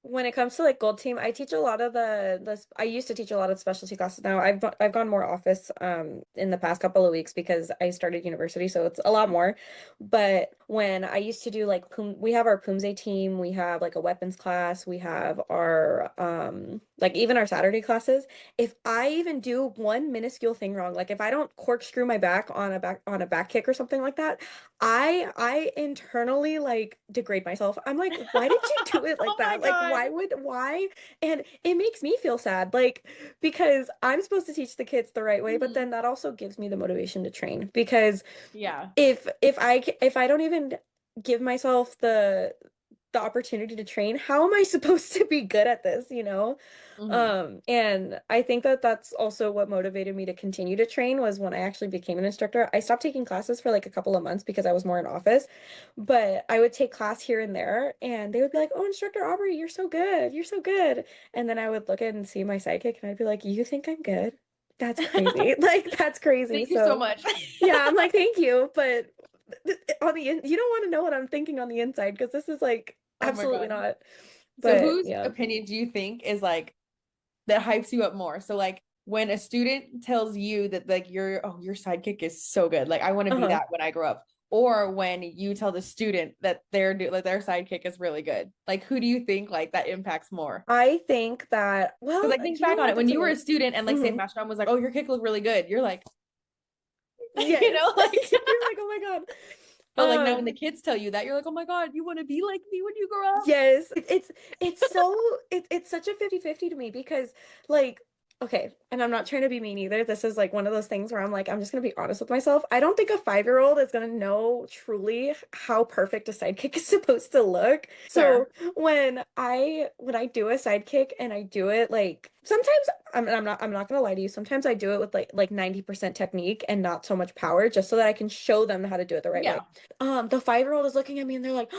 when it comes to like gold team, I teach a lot of the I used to teach a lot of specialty classes. Now I've gone more office in the past couple of weeks because I started university, so it's a lot more. But when I used to do like we have our Pumse team, we have like a weapons class, we have our like even our Saturday classes. If I even do one minuscule thing wrong, like if I don't corkscrew my back on a back kick or something like that, I internally like degrade myself. I'm like, why did you do it like Oh my that? Like, God. why? And it makes me feel sad, like, because I'm supposed to teach the kids the right way, but then Mhm. that also gives me the motivation to train because Yeah. if I don't even give myself the opportunity to train, how am I supposed to be good at this, you know? Hmm. And I think that that's also what motivated me to continue to train was when I actually became an instructor. I stopped taking classes for like a couple of months because I was more in office, but I would take class here and there, and they would be like, "Oh, Instructor Aubrey, you're so good. You're so good." And then I would look at and see my sidekick, and I'd be like, "You think I'm good? That's crazy. Like, that's crazy." Thank you so So, much. yeah, I'm like, "Thank you," but you don't want to know what I'm thinking on the inside because this is like Oh my absolutely God. not. So But whose yeah. opinion do you think is like that hypes you up more? So like when a student tells you that like your sidekick is so good, like I want to be Uh-huh. that when I grow up, or when you tell the student that like their sidekick is really good, like who do you think like that impacts more? I think that, Because well, like think do you know back on what? it when That's you were okay. a student and like say Hmm. Master Dom was like, oh your kick looked really good, you're like, you Yes. know, like. You're like, oh my God. But like now when the Um, kids tell you that, you're like, oh my God, you want to be like me when you grow up? yes. It's so it's such a 50-50 to me because like okay, and I'm not trying to be mean either. This is like one of those things where I'm like, I'm just gonna be honest with myself. I don't think a 5-year-old is gonna know truly how perfect a sidekick is supposed to look. So Fair. when I do a sidekick and I do it like sometimes I'm not gonna lie to you. Sometimes I do it with like 90% technique and not so much power, just so that I can show them how to do it the right way. Yeah. The 5-year-old is looking at me and they're like,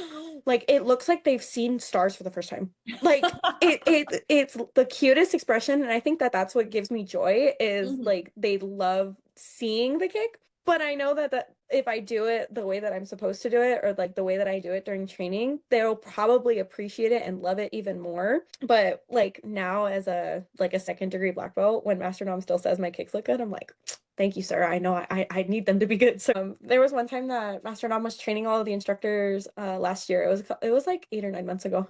like it looks like they've seen stars for the first time. Like it's the cutest expression, and I think that that's what gives me joy is Hmm. like they love seeing the kick. But I know that if I do it the way that I'm supposed to do it, or like the way that I do it during training, they'll probably appreciate it and love it even more. But like now as a second degree black belt, when Master Dom still says my kicks look good, I'm like, thank you, sir. I know I need them to be good. So there was one time that Master Nam was training all of the instructors last year. It was like 8 or 9 months ago.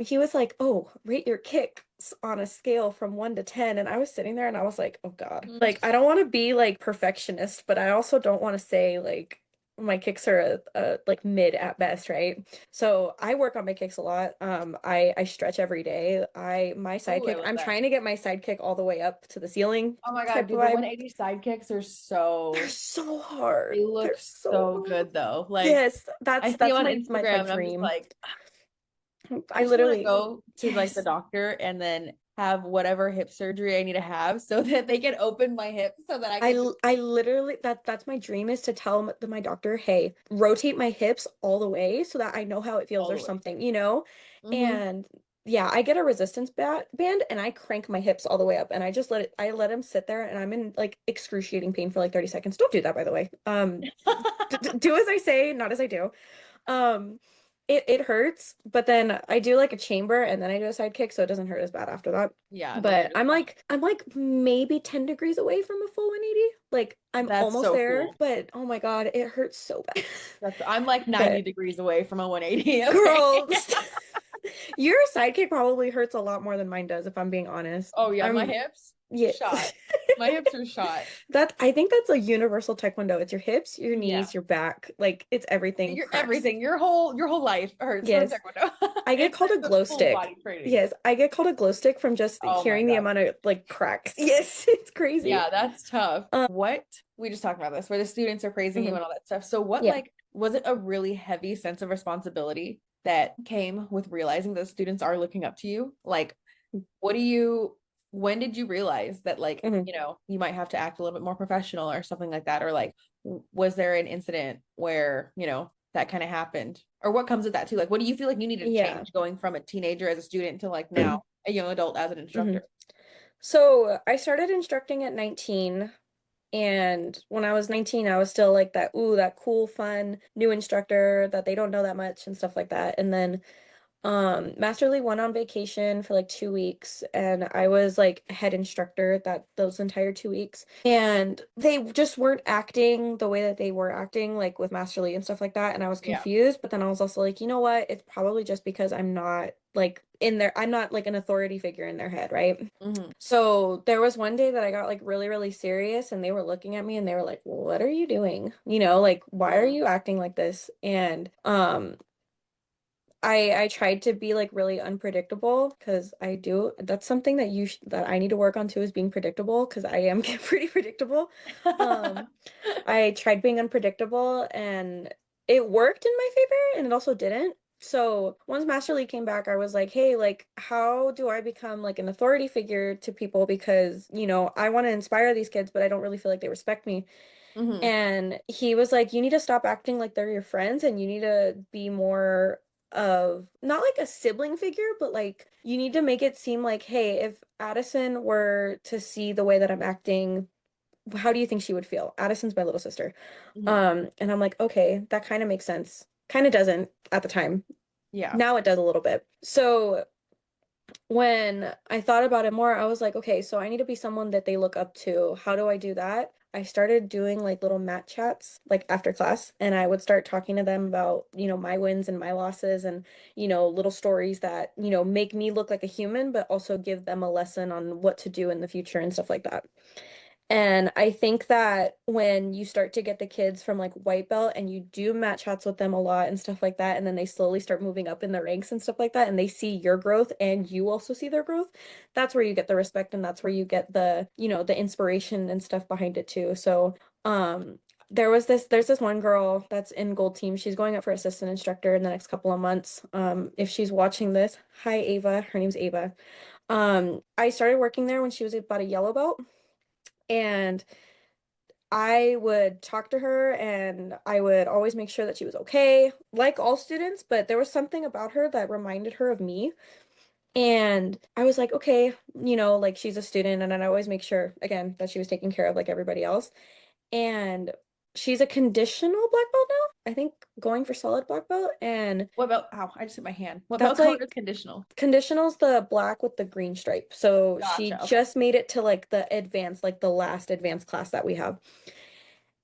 He was like, "Oh, rate your kicks on a scale from 1 to 10," and I was sitting there and I was like, "Oh God, like I don't want to be like perfectionist, but I also don't want to say like." My kicks are like mid at best, right? So I work on my kicks a lot. I stretch every day. I my Oh, I sidekick. love I'm that. trying to get my sidekick all the way up to the ceiling Oh my God, type of dude, the vibe. 180 sidekicks are They're so, so hard. they look They're so so hard. good though. Like Yes, I see them that's on my Instagram and I'm just dream. like, I I just want to literally go to like the yes. doctor and then have whatever hip surgery I need to have so that they can open my hips so that I can just I literally that's my dream is to tell my doctor, "Hey, rotate my hips all the way so that I know how it feels all or the way. something," you know? Hmm. And yeah, I get a resistance band and I crank my hips all the way up and I let him sit there and I'm in like excruciating pain for like 30 seconds. Don't do that, by the way. Do as I say, not as I do. Um it hurts, but then I do like a chamber and then I do a side kick, so it doesn't hurt as bad after that. Yeah, then you're But just fine. I'm like maybe 10 degrees away from a full 180. Like I'm That's almost so there, cool. but oh my God, it hurts so bad. I'm like 90 But degrees away from a 180. Okay. girls, your sidekick probably hurts a lot more than mine does, if I'm being honest. Oh yeah, my I'm hips yeah. shot. My hips are shot. That I think that's a universal taekwondo. It's your hips, your Yeah. knees, your back. Like it's everything Your cracks. everything, your whole life hurts from Yes. taekwondo. I get It's called a like the glow full stick. body training. Yes, I get called a glow stick from just Oh my hearing the God. amount of like cracks. Yes, it's crazy. Yeah, that's tough. What we just talked about this, where the students are praising you Mhm. and all that stuff. So what Yeah. like was it a really heavy sense of responsibility that came with realizing that students are looking up to you? Like, what do you when did you realize that like, Mhm. you know, you might have to act a little bit more professional or something like that? Or like was there an incident where, you know, that kind of happened? Or what comes with that too? Like, what do you feel like you needed to Yeah. change going from a teenager as a student to like now a young adult as an Mhm. instructor? So I started instructing at 19, and when I was 19, I was still like that, ooh, that cool, fun new instructor that they don't know that much and stuff like that. And then Master Lee went on vacation for like 2 weeks, and I was like head instructor that those entire 2 weeks. And they just weren't acting the way that they were acting, like with Master Lee and stuff like that. And I was Yeah. confused, but then I was also like, you know what? It's probably just because I'm not like I'm not like an authority figure in their head, right? Hmm. So there was one day that I got like really, really serious, and they were looking at me and they were like, "What are you doing? You know, like why are Hmm. you acting like this?" And I tried to be like really unpredictable because I do. That's something that that I need to work on too, is being predictable because I am pretty predictable. Um, I tried being unpredictable and it worked in my favor and it also didn't. So once Master League came back, I was like, hey, like, how do I become like an authority figure to people? Because, you know, I want to inspire these kids, but I don't really feel like they respect me. Hmm. And he was like, you need to stop acting like they're your friends and you need to be more of not like a sibling figure, but like you need to make it seem like, hey, if Addison were to see the way that I'm acting, how do you think she would feel? Addison's my little sister. Hmm. And I'm like, okay, that kind of makes sense. Kind of doesn't at the time. Yeah. Now it does a little bit. So when I thought about it more, I was like, okay, so I need to be someone that they look up to. How do I do that? I started doing like little mat chats like after class, and I would start talking to them about, you know, my wins and my losses and, you know, little stories that, you know, make me look like a human, but also give them a lesson on what to do in the future and stuff like that. And I think that when you start to get the kids from like white belt and you do mat chats with them a lot and stuff like that, and then they slowly start moving up in the ranks and stuff like that, and they see your growth and you also see their growth, that's where you get the respect and that's where you get the, you know, the inspiration and stuff behind it too. So, there's this one girl that's in gold team. She's going up for assistant instructor in the next couple of months. If she's watching this, hi Ava. Her name's Ava. I started working there when she was about a yellow belt. And I would talk to her and I would always make sure that she was okay, like all students, but there was something about her that reminded her of me. And I was like, okay, you know, like she's a student, and I'd always make sure, again, that she was taken care of like everybody else. And she's a conditional black belt now, I think going for solid black belt. And What about, ow, I just hit my hand. What that's belt color is like conditional? conditional's the black with the green stripe. So she Gotcha. Okay. just made it to like the advanced, like the last advanced class that we have.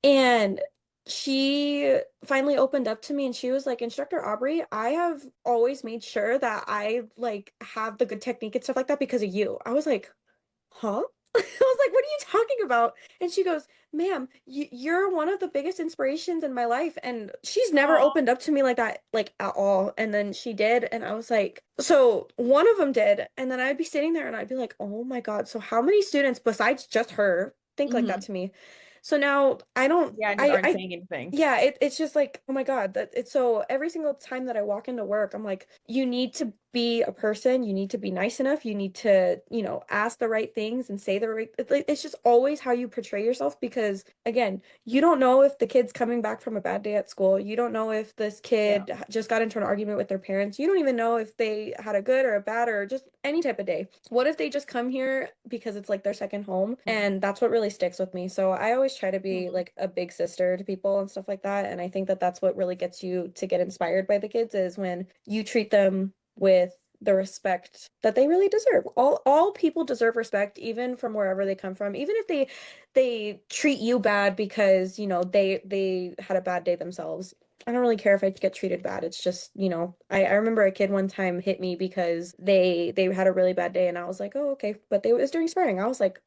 And she finally opened up to me and she was like, Instructor Aubrey, I have always made sure that I like have the good technique and stuff like that because of you. I was like, huh? I was like, what are you talking about? And she goes, ma'am, you're one of the biggest inspirations in my life. And she's never Oh. opened up to me like that, like at all. And then she did. And I was like, so one of them did. And then I'd be sitting there and I'd be like, oh my God. So how many students besides just her think like that Hmm. to me? So now I don't, Yeah, and just aren't saying anything. yeah, it's just like, oh my God, that it's so every single time that I walk into work, I'm like, you need to be a person. You need to be nice enough. You need to, ask the right things and say the right. It's just always how you portray yourself because, again, you don't know if the kid's coming back from a bad day at school. You don't know if this Yeah. kid just got into an argument with their parents. You don't even know if they had a good or a bad or just any type of day. What if they just come here because it's like their second home? And that's what really sticks with me. So I always try to be Mhm. like a big sister to people and stuff like that. And I think that that's what really gets you to get inspired by the kids is when you treat them with the respect that they really deserve. All people deserve respect, even from wherever they come from, even if they treat you bad because, they had a bad day themselves. I don't really care if I get treated bad. It's just, I remember a kid one time hit me because they had a really bad day and I was like, oh, okay. But it was during sparring. I was like,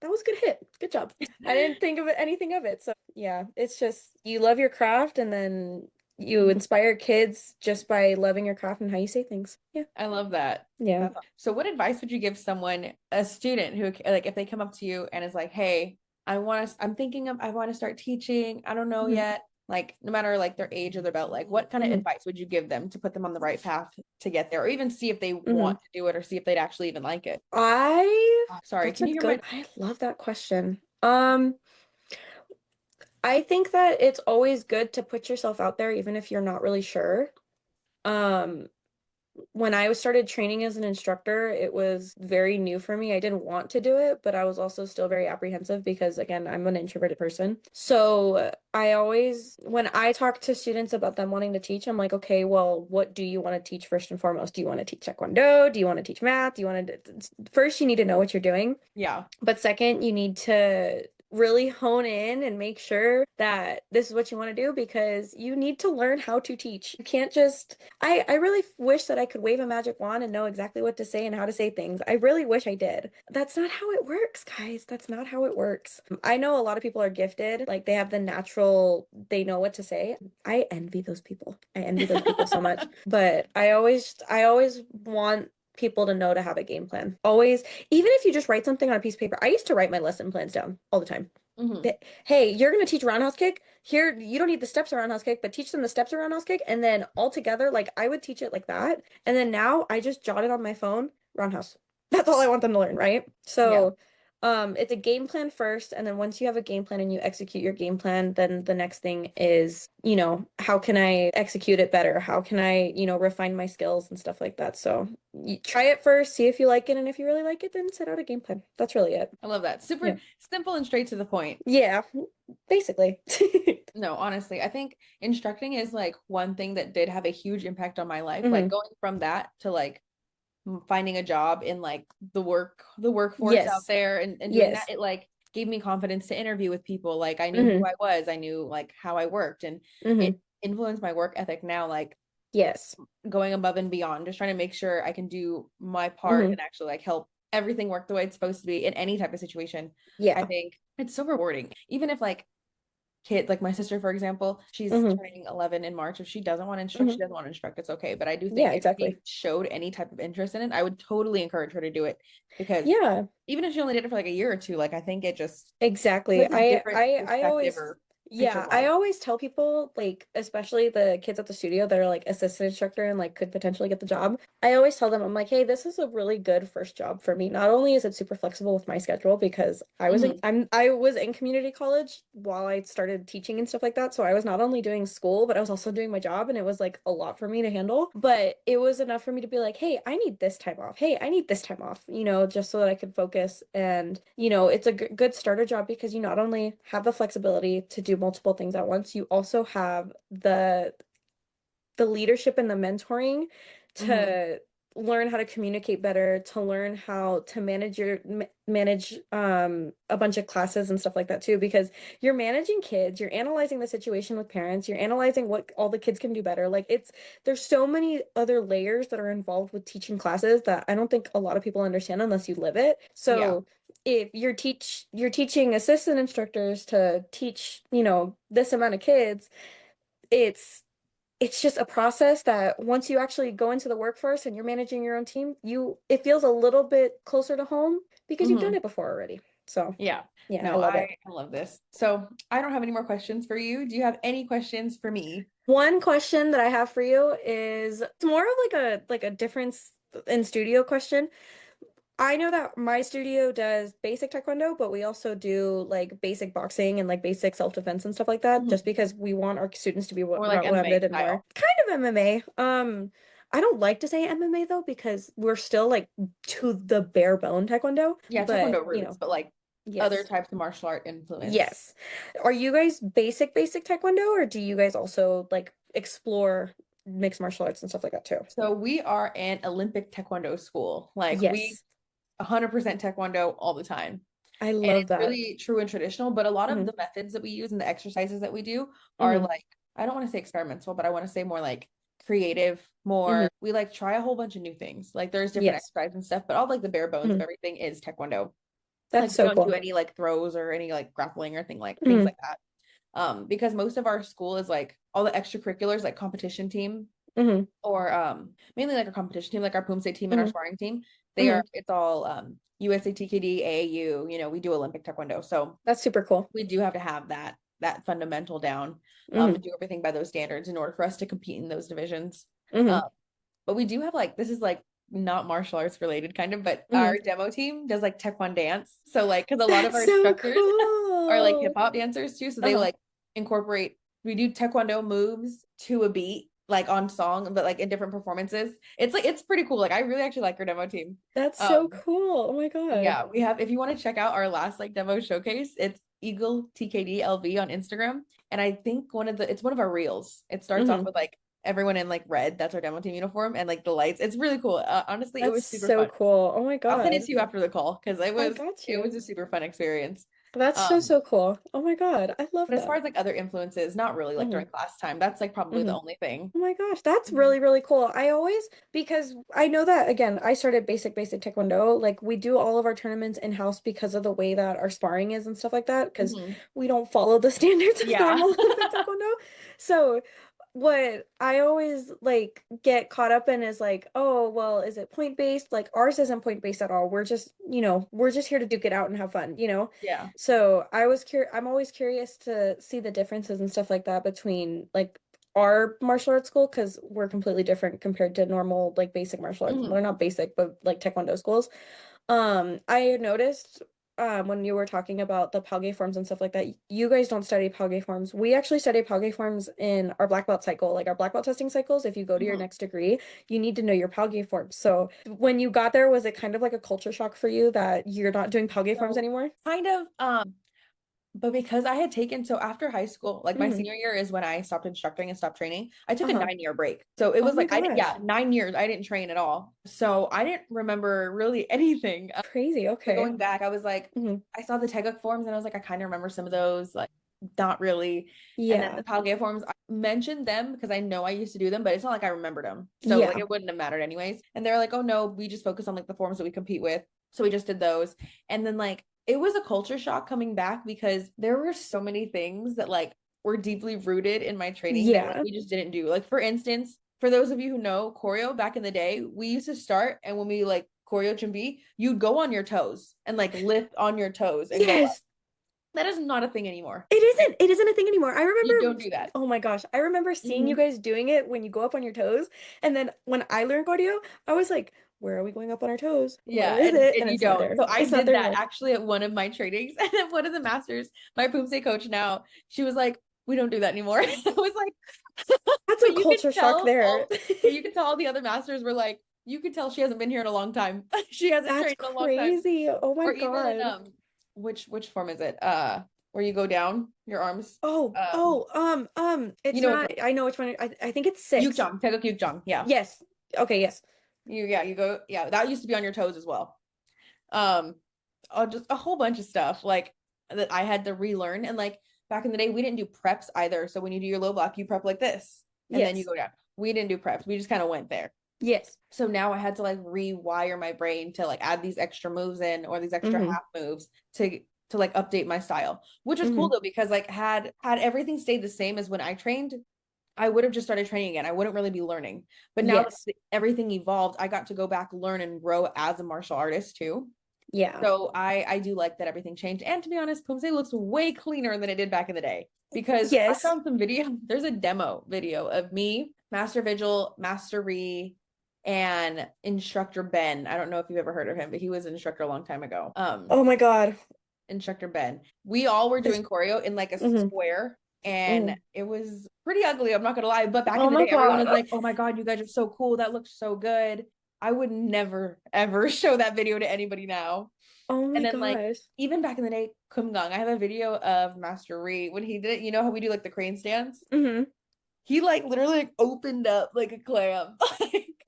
that was a good hit. Good job. I didn't think of it anything of it. So yeah, it's just you love your craft and then you Mhm. inspire kids just by loving your craft and how you say things. Yeah. I love that. Yeah. That's awesome. So what advice would you give someone, a student who like if they come up to you and is like, "Hey, I'm thinking of I want to start teaching. I don't know hmm yet." Like no matter like their age or their belt, like what kind of hmm advice would you give them to put them on the right path to get there or even see if they hmm want to do it or see if they'd actually even like it? I Sorry, that's can a you hear my good I love that question. I think that it's always good to put yourself out there even if you're not really sure. Um, when I started training as an instructor, it was very new for me. I didn't want to do it, but I was also still very apprehensive because, again, I'm an introverted person. So I always, when I talk to students about them wanting to teach, I'm like, okay, well, what do you want to teach first and foremost? Do you want to teach Taekwondo? Do you want to teach math? Do you want to, first, you need to know what you're doing. Yeah. But second, you need to really hone in and make sure that this is what you want to do because you need to learn how to teach. You can't just I really wish that I could wave a magic wand and know exactly what to say and how to say things. I really wish I did. That's not how it works, guys. That's not how it works. I know a lot of people are gifted, like they have the natural, they know what to say. I envy those people. I envy those people so much. But I always want people to know to have a game plan. Always, even if you just write something on a piece of paper. I used to write my lesson plans down all the time. hmm Hey, you're going to teach roundhouse kick. Here, you don't need the steps of roundhouse kick, but teach them the steps of roundhouse kick. And then all together, like I would teach it like that. And then now I just jot it on my phone, roundhouse. That's all I want them to learn, right? Yeah. So, it's a game plan first. And then once you have a game plan and you execute your game plan, then the next thing is, how can I execute it better? How can I, refine my skills and stuff like that? So you try it first, see if you like it. And if you really like it, then set out a game plan. That's really it. I love that. Yeah. Super simple and straight to the point. Yeah, basically. No, honestly, I think instructing is like one thing that did have a huge impact on my life. Like hmm going from that to like finding a job in like the workforce out Yes. there and doing that, Yes. it like gave me confidence to interview with people. Like I knew who hmm I was, I knew like how I worked, and it hmm influenced my work ethic now, like Yes. going above and beyond, just trying to make sure I can do my part hmm and actually like help everything work the way it's supposed to be in any type of situation. I Yeah. think it's so rewarding. Even if like kid like my sister for example, she's hmm turning 11 in March. If she doesn't want to instruct, she hmm doesn't want to instruct, it's okay, but I do think Yeah, if she exactly. showed any type of interest in it, I would totally encourage her to do it because Yeah. even if she only did it for like a year or two, like I think it just Exactly. puts a different I perspective always or picture yeah, of I life. always tell people like especially the kids at the studio that are like assistant instructor and like could potentially get the job. I always tell them I'm like, "Hey, this is a really good first job for me. Not only is it super flexible with my schedule because hmm I was in community college while I started teaching and stuff like that, so I was not only doing school, but I was also doing my job and it was like a lot for me to handle. But it was enough for me to be like, "Hey, I need this time off. Hey, I need this time off," just so that I could focus and, it's a good starter job because you not only have the flexibility to do multiple things at once, you also have the leadership and the mentoring hmm to learn how to communicate better, to learn how to manage a bunch of classes and stuff like that too, because you're managing kids, you're analyzing the situation with parents, you're analyzing what all the kids can do better. Like there's so many other layers that are involved with teaching classes that I don't think a lot of people understand unless you live it. yeah. So if you're teaching assistant instructors to teach, this amount of kids, it's it's just a process that once you actually go into the workforce and you're managing your own team, it feels a little bit closer to home because you've done hmm it before already. So Yeah. yeah, I No, love it. I love this. So I don't have any more questions for you. Do you have any questions for me? One question that I have for you is it's more of like a difference in studio question. I know that my studio does basic taekwondo, but we also do like basic boxing and like basic self-defense and stuff like that, just Mhm. because we want our students to be More like MMA rounded and more style. kind of MMA. I don't like to say MMA though because we're still like to the bare bone taekwondo, Yeah, but Taekwondo roots, but like other yes. types of martial art influence. Yes. Are you guys basic taekwondo or do you guys also like explore mixed martial arts and stuff like that too? So we are an Olympic Taekwondo school. Like we Yes. 100% Taekwondo all the time. I And love it's that. really true and traditional, but a lot of Hmm. the methods that we use and the exercises that we do are Hmm. like, I don't want to say experimental, but I want to say more like creative, Hmm. more we like try a whole bunch of new things. Like there's different Yes. exercises and stuff, but all like the bare bones of Hmm. everything is Taekwondo. That's Like we so don't do cool. any like throws or any like grappling or things Hmm. like that. Because most of our school is like all the extracurriculars, like competition team Hmm. or mainly like our competition team, like our Poomsae team and our Hmm. sparring team. Hmm. It's all USA TKD, AAU, we do Olympic Taekwondo. So That's super cool. we do have to have that fundamental down Hmm. and do everything by those standards in order for us to compete in those divisions. Hmm. Um, but we do have like this is like not martial arts related kind of, but Hmm. our demo team does like Taekwondo dance. So like because a lot of That's our so instructors are like hip cool. hop dancers too, so they Uh-huh. like incorporate we do Taekwondo moves to a beat like on song, but like in different performances. It's like it's pretty cool. Like I really actually like our demo team. That's so Um, cool. Oh my God. yeah, we have if you want to check out our last like demo showcase, it's Eagle TKD LV on Instagram. And I think it's one of our reels. It starts off Hmm. with like everyone in like red, that's our demo team uniform, and like the lights. It's really cool. Honestly, it That's was super so fun. cool. Oh my I'll send it God. to you after the call because I got it was you. a super fun experience. That's so, Um, so cool. Oh my God. I love but as far that. as like other influences, not really like Hmm. during class time. That's like probably Hmm. the only thing. Oh my gosh, that's Mhm. really, really cool. I always, because I know that again, I started basic taekwondo. Like we do all of our tournaments in-house because of the way that our sparring is and stuff like that, because Mhm. we don't follow the standards of Yeah. normal Olympic taekwondo. So what I always like get caught up in is like, oh, well, is it point based? Like ours isn't point based at all. We're just, we're just here to duke it out and have fun. Yeah. So I'm always curious to see the differences and stuff like that between like our martial arts school because we're completely different compared to normal like basic martial arts. Mhm. They're not basic, but like taekwondo schools. I noticed when you were talking about the Palge forms and stuff like that, you guys don't study Palge forms. We actually study Palge forms in our black belt cycle, like our black belt testing cycles. If you go to your Mhm. next degree, you need to know your Palge forms. So when you got there, was it kind of like a culture shock for you that you're not doing Palge forms So anymore? kind of but because I had taken, so after high school, like my Hmm. senior year is when I stopped instructing and stopped training. I took a Uh-huh. 9 year break. So it Oh was my like, yeah, gosh. 9 years. I didn't train at all. So I didn't remember really anything. Crazy. So Okay. going back, I was like, Hmm. I saw the Teguk forms and I was like, I kind of remember some of those, like not really. And then Yeah. the Palgea forms, I mentioned them because I know I used to do them, but it's not like I remembered them. So like Yeah. it wouldn't have mattered anyways. And they're like, oh no, we just focus on like the forms that we compete with. So we just did those. And then like it was a culture shock coming back because there were so many things that like were deeply rooted in my training that like Yeah. we just didn't do. Like for instance, for those of you who know choreo back in the day, we used to start and when we like choreo chumbi, you'd go on your toes and like lift on your toes and go up. Yes. That is not a thing anymore. It Right? isn't. It isn't a thing anymore. I You remember, don't do that. oh my gosh, I remember seeing you Mhm. guys doing it when you go up on your toes. And then when I learned cardio, I was like, where are we going up on our toes? Yeah, Where is it? and And you it's not don't. there. So I It's not did there that anymore. actually at one of my trainings, and then one of the masters, my Poomsae coach now, she was like, "We don't do that anymore." I was like, That's a but you could culture shock tell there. all, but you could tell all the other masters were like, you could tell she hasn't been here in a long time. She hasn't That's trained in a long time. crazy. Oh my Or even in God. which form is it? Where you go down your arms. It's You know which not, one? I know which one. I think it's six. Yukjong, Taeguk Yukjong. Yeah. Yes. Okay, yes. You go, yeah, that used to be on your toes as well. Um, just a whole bunch of stuff like that I had to relearn. And like back in the day, we didn't do preps either. So when you do your low block, you prep like this, and then you Yes. go down. We didn't do preps. We just kind of went there. Yes. So now I had to like rewire my brain to like add these extra moves in or these extra Mm-hmm. half moves to like update my style, which was cool Mm-hmm. though because like had everything stayed the same as when I trained, I would have just started training again. I wouldn't really be learning. But now Yes. that everything evolved, I got to go back, learn, and grow as a martial artist too. Yeah. So I do like that everything changed. And to be honest, Pumse looks way cleaner than it did back in the day because I Yes. found some video. There's a demo video of me, Master Vigil, Master Ree, and Instructor Ben. I don't know if you've ever heard of him, but he was an instructor a long time ago. Oh my God. Instructor Ben. We all were This. doing choreo in like a Hmm. square. And Hmm. it was pretty ugly, I'm not gonna lie. But back Oh in the my day, everyone God. was like, oh my God, you guys are so cool. That looks so good. I would never, ever show that video to anybody now. Oh And my then like gosh. even back in the day, Kumgang, I have a video of Master Ree when he did it. You know how we do like the crane stance? Hmm. He like literally like opened up like a clam.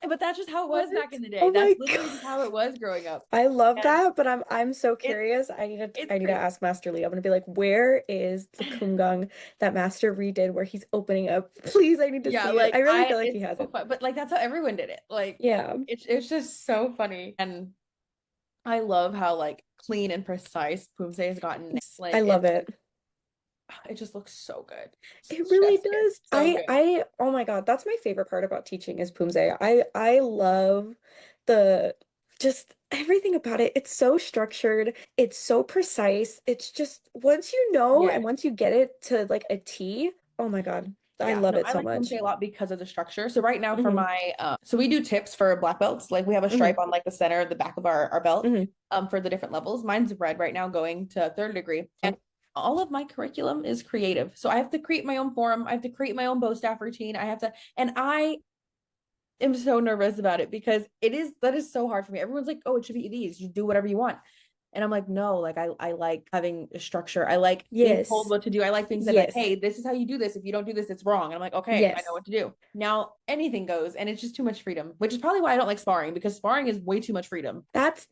But that's just how it What? was back in the day. Oh That's my literally just how God. it was growing up. I love And that, but I'm so it's curious. it's I need to crazy. ask Master Lee. I'm gonna be like, where is the Kumgang that Master redid where he's opening up? Please, I need to Yeah, see it. like I really I feel like he it's has so it. fun. But like that's how everyone did it. Like Yeah. it's just so funny. And I love how like clean and precise Poomsae has gotten. I Like love it. it just looks so good. It really Chef's kiss. does. So good. Oh my God, that's my favorite part about teaching is Poomsae. I love the just everything about it. It's so structured. It's so precise. It's just once you know Yeah. and once you get it to like a T, oh my God, I Yeah, love no, it I so like much. Poomsae a lot because of the structure. So right now for Hmm. my so we do tips for black belts. Like we have a Hmm. stripe on like the center, the back of our belt Hmm. for the different levels. Mine's red right now going to third degree. And all of my curriculum is creative. So I have to create my own forum. I have to create my own bow staff routine. I have to, and I am so nervous about it because that is so hard for me. Everyone's like, oh, it should be these. You do whatever you want. And I'm like, no, like I like having a structure. I like being told Yes. what to do. I like being said like, Yes. hey, this is how you do this. If you don't do this, it's wrong. And I'm like, okay, I know Yes. what to do. Now anything goes, and it's just too much freedom, which is probably why I don't like sparring because sparring is way too much freedom. That's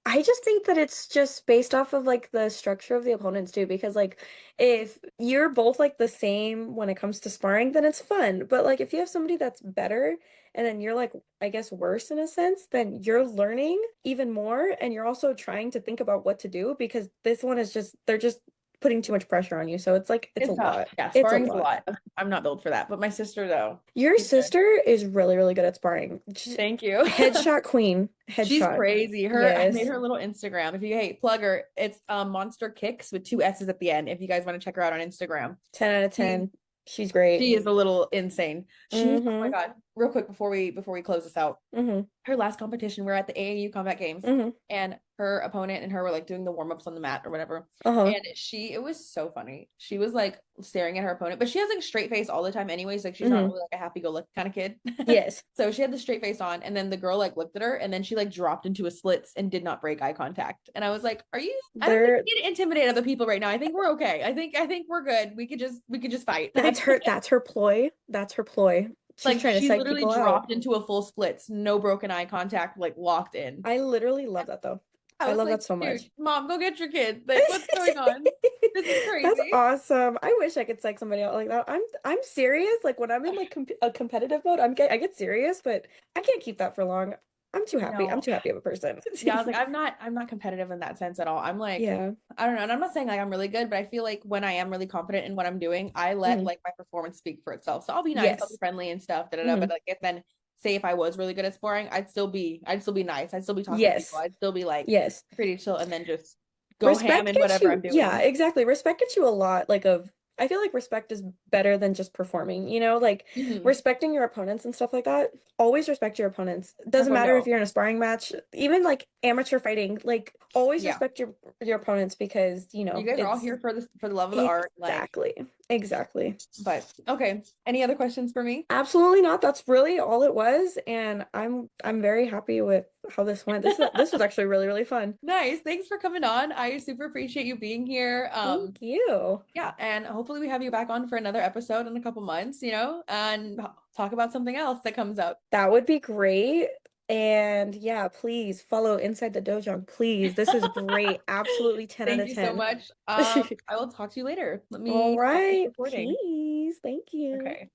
I just think that it's just based off of like the structure of the opponents too, because like if you're both like the same when it comes to sparring, then it's fun. But like if you have somebody that's better and then you're like, I guess worse in a sense, then you're learning even more and you're also trying to think about what to do because this one is just they're just putting too much pressure on you. So it's like it's a It's tough. lot. Yeah, It's a sparring is a lot. lot. I'm not built for that. But my sister though, Your she's good. sister is really, really good at sparring. Thank you. Headshot queen. She's Headshot. crazy. I made Yes. her little Instagram. If you hate plug her, it's Monster Kicks with two S's at the end. If you guys want to check her out on Instagram. 10 out of She's 10. She's great. she is a little insane. Oh my Mm-hmm. God, real quick before we close this out. Mm-hmm. Her last competition, we are at the AAU Combat Games, Mm-hmm. and her opponent and her were like doing the warm-ups on the mat or whatever. Uh-huh. And it was so funny. She was like staring at her opponent, but she has like straight face all the time anyways. Like she's not Mm-hmm. really like a happy-go-lucky kind of kid. Yes. So she had the straight face on, and then the girl like looked at her, and then she like dropped into a splits and did not break eye contact. And I was like, "Are you? I don't think They're you need to intimidate other people right now. I think we're okay. I think we're good. We could just fight." that's her ploy. That's her ploy. She's Like trying to she psych literally people out. dropped into a full splits, no broken eye contact, like locked in. I literally love that though. I I was love like, that so dude, much. mom, go get your kid. Like, what's going on? This is That's crazy. awesome. I wish I could psych somebody out like that. I'm serious. Like when I'm in like a competitive mode, I get serious, but I can't keep that for long. I'm too happy. I'm No. too happy of a person. Yeah, I was like, I'm not competitive in that sense at all. I'm like, Yeah. I don't know. And I'm not saying like I'm really good, but I feel like when I am really confident in what I'm doing, I let Hmm. like my performance speak for itself. So I'll be nice, I'll be Yes. friendly and stuff, da da da. Hmm. But like if then say if I was really good at sparring, I'd still be nice. I'd still be talking to people. Yes. I'd still be like Yes. pretty chill and then just go ham Respect in gets whatever I'm you, yeah, doing. exactly. Respect gets you a lot, like of I feel like respect is better than just performing, like Hmm. respecting your opponents and stuff like that. Always respect your opponents. That's Doesn't what matter if no. you're in a sparring match, even like amateur fighting, like always Yeah. respect your opponents because, You guys are all it's here for the love of the art. Like, exactly. Exactly. but okay. Any other questions for me? Absolutely not. That's really all it was, and I'm very happy with how this went. This was actually really, really fun. Nice. Thanks for coming on. I super appreciate you being here. Thank you. Yeah, and hopefully we have you back on for another episode in a couple months, and talk about something else that comes up. That would be great. And yeah, please follow Inside the Dojo. Please. This is great. Absolutely 10 out Thank of you so 10. much. I will talk to you later. Let All me stop this right. recording. Peace. Thank you. Okay.